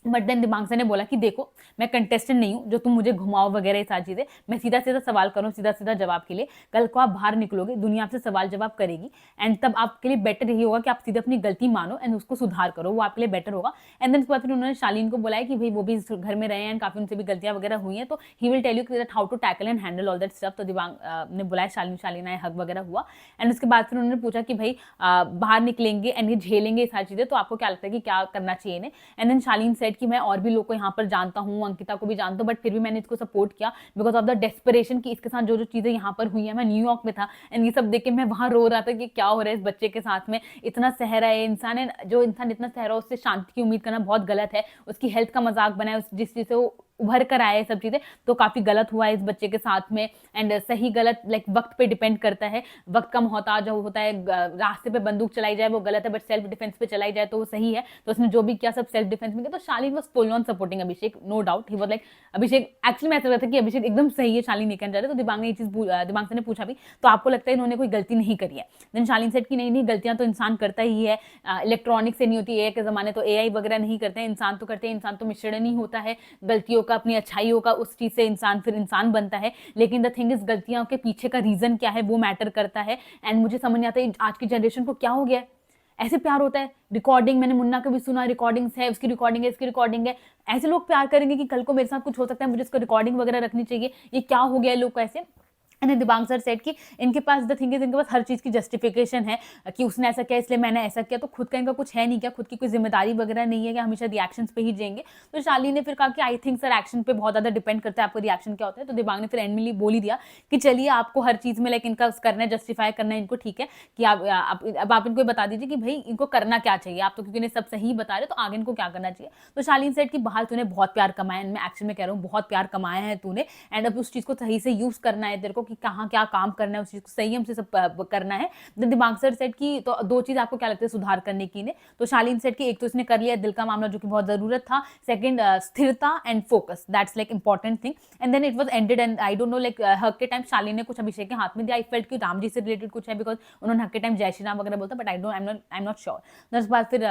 बट देन दिमाग से ने बोला कि देखो मैं कंटेस्टेंट नहीं हूँ जो तुम मुझे घुमाओ वगैरह ये सारी चीजें, मैं सीधा सीधा सवाल करूँ, सीधा सीधा जवाब के लिए। कल को आप बाहर निकलोगे, दुनिया आपसे सवाल जवाब करेगी, एंड तब आपके लिए बेटर यही होगा कि आप सीधे अपनी गलती मानो एंड उसको सुधार करो, वो आपके लिए बेटर होगा। एंड देन उसके बाद फिर उन्होंने शालीन को बुलाया कि भाई वो भी घर में रहे हैं, काफी उनसे भी गलतियां वगैरह हुई हैं, तो he will tell you that how to tackle and handle all that stuff. तो दिबांग ने बुलाया शालीन आए, हग वगैरह हुआ। एंड उसके बाद फिर उन्होंने पूछा कि भाई बाहर निकलेंगे एंड ये झेलेंगे ये सारी चीजें, तो आपको क्या लगता है कि क्या करना चाहिए इन्हें। एंड देन शालीन सेड कि मैं और भी लोग को यहाँ पर जानता हूँ, अंकिता को भी जानता हूँ, बट फिर भी मैंने इसको सपोर्ट किया बिकॉज ऑफ द डेस्परेशन की इसके साथ जो जो चीजें यहाँ पर हुई है। मैं न्यूयॉर्क में था एंड ये सब देख के मैं वहां रो रहा था कि क्या हो रहा है इस बच्चे के साथ में, इतना सहरा है इंसान है, जो इंसान इतना सहरा उससे शांति की उम्मीद करना बहुत गलत है। उसकी हेल्थ का मजाक बनाया, जिस चीज से वो उभर कर आए सब चीजें, तो काफी गलत हुआ है इस बच्चे के साथ में। एंड सही गलत लाइक वक्त पे डिपेंड करता है, वक्त का मोहताज जो होता है, रास्ते पे बंदूक चलाई जाए वो गलत है, बट सेल्फ डिफेंस पे चलाई जाए तो वो सही है। तो उसने जो भी किया सब सेल्फ डिफेंस में किया। तो Shalin was full on supporting Abhishek, no doubt he was like Abhishek actually मैं ऐसा लगा था कि अभिषेक एकदम सही है, शालीन नहीं कहना चाह रहे। तो दिमाग ने ये चीज दिमाग से ने पूछा भी, तो आपको लगता है इन्होंने कोई गलती नहीं करी है। देन शालीन सेड की नहीं नहीं गलतियां तो इंसान करता ही है, इलेक्ट्रॉनिक से नहीं होती, एआई के जमाने तो एआई वगैरह नहीं करते हैं, इंसान तो करते हैं, इंसान तो मिश्रण नहीं होता है गलतियों का, अपनी अच्छाइयों का, उस चीज से इंसान फिर इंसान बनता है। लेकिन द थिंग इज गलतियों के पीछे का रीजन क्या है वो मैटर करता है। एंड मुझे समझ नहीं आता है आज की जनरेशन को क्या हो गया है, ऐसे प्यार होता है। रिकॉर्डिंग मैंने मुन्ना का भी सुना, रिकॉर्डिंग्स है, उसकी रिकॉर्डिंग है, इसकी रिकॉर्डिंग है, ऐसे लोग प्यार करेंगे कि कल को मेरे साथ कुछ हो सकता है, मुझे इसको रिकॉर्डिंग वगैरह रखनी चाहिए, ये क्या हो गया है लोग को ऐसे। एंड दिबांग सर सेड कि इनके पास द थिंग इज इनके पास हर चीज की जस्टिफिकेशन है कि उसने ऐसा किया इसलिए मैंने ऐसा किया, तो खुद का इनका कुछ है नहीं क्या, खुद की कोई जिम्मेदारी वगैरह नहीं है कि हमेशा रिएक्शंस पे ही जाएंगे। तो शाली ने फिर कहा कि आई थिंक सर एक्शन पे बहुत ज्यादा डिपेंड करता है आपका रिएक्शन क्या होता है। तो दिबांग ने फिर एंड में बोल ही दिया कि चलिए आपको हर चीज में लाइक इनका करना है, जस्टिफाई करना है इनको, ठीक है कि अब आप इनको बता दीजिए कि भाई इनको करना क्या चाहिए, आप तो क्योंकि इन्हें सब सही बता रहे तो आगे इनको क्या करना चाहिए। तो शालीन सेड कि बाहर तूने बहुत प्यार कमाया है, मैं एक्शन में कह रहा हूँ बहुत प्यार कमाया है तूने, एंड अब उस चीज को सही से यूज करना है तेरे को कि कहाँ क्या काम करना है, उस चीज को संयम से सब करना है। दिमाग सर सेट की तो दो चीज आपको क्या लगता है सुधार करने की ने, तो शालीन सेट की एक तो इसने कर लिया दिल का मामला जो कि बहुत जरूरत था, सेकंड स्थिरता and focus, that's like important thing. And then it was ended and I don't know like हक के टाइम शालीन ने कुछ अभिषेक के हाथ में दिया, आई फेल्ट कि राम जी से रिलेटेड कुछ है बिकॉज उन्होंने हक के टाइम जय श्री राम वगैरह बोलता, but I am not sure. उसके बाद फिर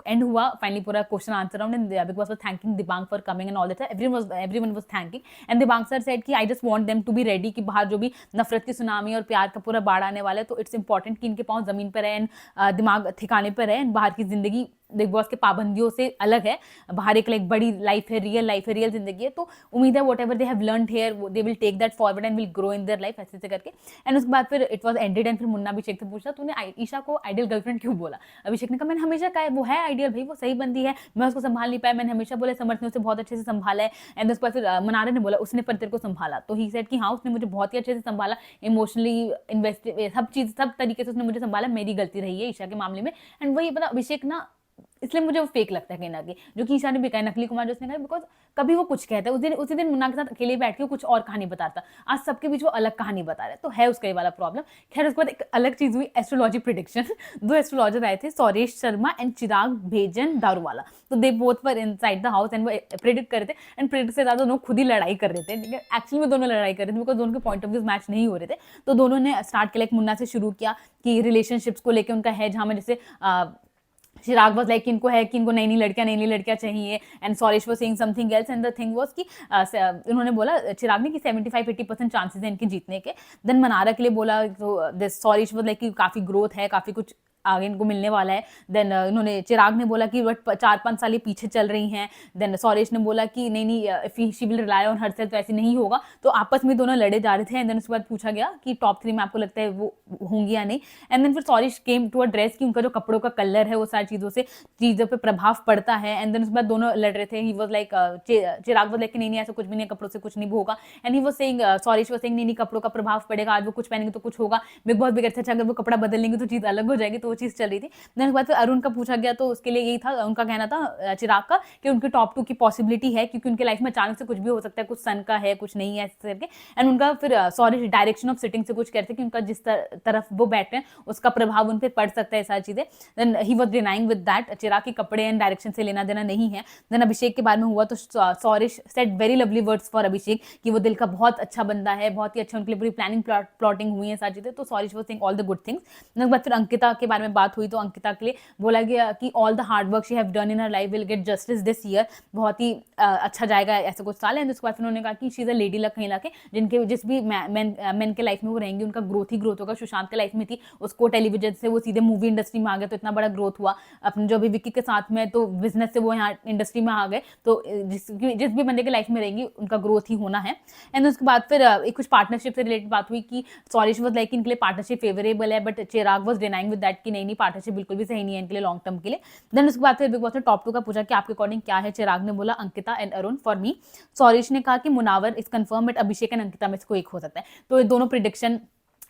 एंड हुआ फाइनली पूरा question answer round and Bigg Boss was thanking Dibang for coming and all that, everyone was thanking and Dibang sir said कि I just want them to be ready कि बाहर जो भी नफरत की सुनामी और प्यार का पूरा बाढ़ आने वाला है, तो इट्स इंपॉर्टेंट कि इनके पांव जमीन पर है एंड दिमाग ठिकाने पर है एंड बाहर की जिंदगी बिग बॉस के पाबंदियों से अलग है, बाहर एक लाइक बड़ी लाइफ है, रियल जिंदगी है, तो उम्मीद है whatever they have learned here they will take that forward and will grow in their life, ऐसे करके। एंड उसके बाद फिर इट वाज एंडेड एंड फिर मुन्ना अभिषेक से पूछा तूने ईशा को आइडियल गर्लफ्रेंड क्यों बोला? अभिषेक ने कहा मैंने हमेशा कहा वो है आइडियल भाई, वो सही बंदी है, मैं उसको संभाल नहीं पाया, मैंने हमेशा बोला समर्थ ने उसे बहुत अच्छे से संभाला है। एंड उसके बाद फिर मनारा ने बोला उसने पर तेरे को संभाला, तो ही सेड कि हाँ उसने मुझे बहुत ही अच्छे से संभाला, इमोशनली इन्वेस्ट सब तरीके से उसने मुझे संभाला, मेरी गलती रही है ईशा के मामले में। एंड वही पता अभिषेक ना इसलिए मुझे वो फेक लगता है कहीं ना कहीं, जो कि ईशा ने भी कहा, नकली कुमार जो उसने कहा, बिकॉज कभी वो कुछ कहता है, उसी दिन मुन्ना के साथ अकेले बैठ के कुछ और कहानी बताता, आज सबके बीच वो अलग कहानी बता रहा है, तो है उसका ये वाला प्रॉब्लम। खैर उसके बाद एक अलग चीज हुई, एस्ट्रोलॉजी प्रिडिक्शन। 2 एस्ट्रोलॉजर आए थे, सौरेश शर्मा एंड चिराग भेजन दारूवाला, तो they both were inside the house and वो प्रिडिक्ट कर रहे थे एंड प्रिडिक्ट से ज्यादा दोनों खुद ही लड़ाई कर रहे थे, ठीक है, एक्चुअली में दोनों लड़ाई कर रहे थे बिकॉज दोनों के पॉइंट ऑफ व्यू मैच नहीं हो रहे थे। तो दोनों ने स्टार्ट किया, मुन्ना से शुरू किया कि रिलेशनशिप्स को लेकर उनका है, जहां में जैसे चिराग वाज लाइक इनको है कि इनको नई लड़कियां चाहिए and Sauresh was saying something else and the thing was कि उन्होंने बोला चिराग ने कि 75-80% चांसेस हैं इनके जीतने के। देन मनारा के लिए बोला तो दिस सौरेश वाज लाइक कि काफी ग्रोथ है, काफी कुछ आगे इनको मिलने वाला है। देन उन्होंने चिराग ने बोला कि 4-5 साल ये पीछे चल रही हैं। देन सौरेश ने बोला कि नहीं if she will rely on herself तो ऐसे नहीं होगा, तो आपस में दोनों लड़े जा रहे थे। एंड देन उसके बाद पूछा गया कि टॉप 3 में आपको लगता है वो होंगी या नहीं। एंड देन फिर सौरेश केम टू अ ड्रेस कि उनका जो कपड़ों का कलर है वो सारी चीज़ों पे प्रभाव पड़ता है। एंड देन उसके बाद दोनों लड़ रहे थे, ही was like Chirag was like कि नहीं ऐसा कुछ भी नहीं, कपड़ों से कुछ नहीं होगा। And he was saying Sauresh was saying नहीं कपड़ों का प्रभाव पड़ेगा, आज वो कुछ पहनेंगे तो कुछ होगा। बिग बॉस भी कहते थे अगर वो कपड़ा बदल लेंगे तो चीज़ अलग हो जाएगी, तो वो चीज़ चल रही थी। देन उसके बाद फिर अरुण का पूछा गया तो उसके लिए यही था, उनका कहना था चिराग का कि उनके टॉप 2 की पॉसिबिलिटी है क्योंकि उनके लाइफ में अचानक से कुछ भी हो सकता है, कुछ सन का है कुछ नहीं है ऐसे करके। एंड उनका फिर सॉरी डायरेक्शन ऑफ सिटिंग से कुछ कहते हैं कि उनका जिस तरफ वो बैठे हैं उसका प्रभाव उन पर पड़ सकता है, सारी चीजें। Then he was denying with that, Chirag के कपड़े एंड डायरेक्शन से लेना देना नहीं है। देन अभिषेक के बारे में हुआ तो Sauresh said very lovely words for Abhishek कि वो दिल का बहुत अच्छा बंदा है, बहुत ही अच्छा, उनके लिए पूरी प्लानिंग प्लॉटिंग हुई है सारी चीजें। तो Sauresh was saying all the good things. उसके बाद फिर अंकिता के बारे में बात हुई तो अंकिता के लिए बोला गया कि all the hard work she have done in her life will get justice this year, बहुत ही अच्छा जाएगा ऐसा कुछ साल। एंड उसके बाद उन्होंने कहा कि she is a lady luck कहीं लाके, जिनके जिस भी मैन के लाइफ में वो रहेंगी उनका ग्रोथ ही ग्रोथ होगा। सुशांत के लाइफ में थी, उसको टेलीविजन से वो सीधे मूवी इंडस्ट्री में आ गए तो इतना बड़ा ग्रोथ हुआ। अपने जो भी विक्की के साथ में तो बिजनेस से वो यहाँ इंडस्ट्री में आ गए, तो जिस भी बंदे के लाइफ में रहेंगी उनका ग्रोथ ही होना है। एंड उसके बाद फिर एक कुछ पार्टनरशिप से रिलेटेड बात हुई कि सौरेश वाज लाइक इनके लिए पार्टनरशिप फेवरेबल है, but Chirag was denying with that कि नहीं पार्टनरशिप बिल्कुल भी सही नहीं है इनके लिए लॉन्ग टर्म के लिए। देन उसके बाद फिर बिग बॉस ने टॉप 2 का पूछा कि आपके अकॉर्डिंग क्या है। चिराग ने बोला Ankita and Arun for me. Sauresh ने कहा कि Munawar is confirm, but Abhishek and Ankita में से कोई एक हो सकता है। तो ये दोनों प्रिडिक्शन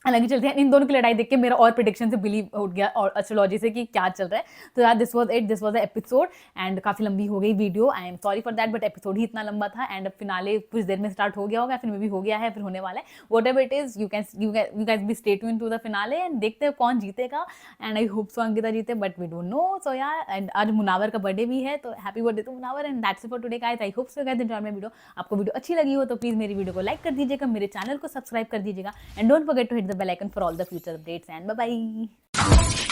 अलग ही चलते हैं। इन दोनों की लड़ाई देख के मेरा और प्रिडिक्शन से बिलीव उठ गया और एस्ट्रोलॉजी से कि क्या चल रहा है। तो यार this was the episode and काफी लंबी हो गई video, I am sorry for that, but episode ही इतना लंबा था। एंड अब फिनाले कुछ देर में स्टार्ट हो गया होगा, फिर में भी हो गया है, फिर होने वाला है। Whatever it is you guys be stay tuned to the finale and देखते हो कौन जीतेगा। And I hope so Ankita जीते, but we don't know. So यार एंड आज मुनावर का बर्थडे भी है, तो happy birthday to Munawar. And that's it for today guys, I hope so guys enjoy my video. आपको वीडियो अच्छी लगी हो तो प्लीज मेरी वीडियो को लाइक कर दीजिएगा, मेरे चैनल को सब्सक्राइब कर दीजिएगा and don't forget to hit the bell icon for all the future updates and bye bye.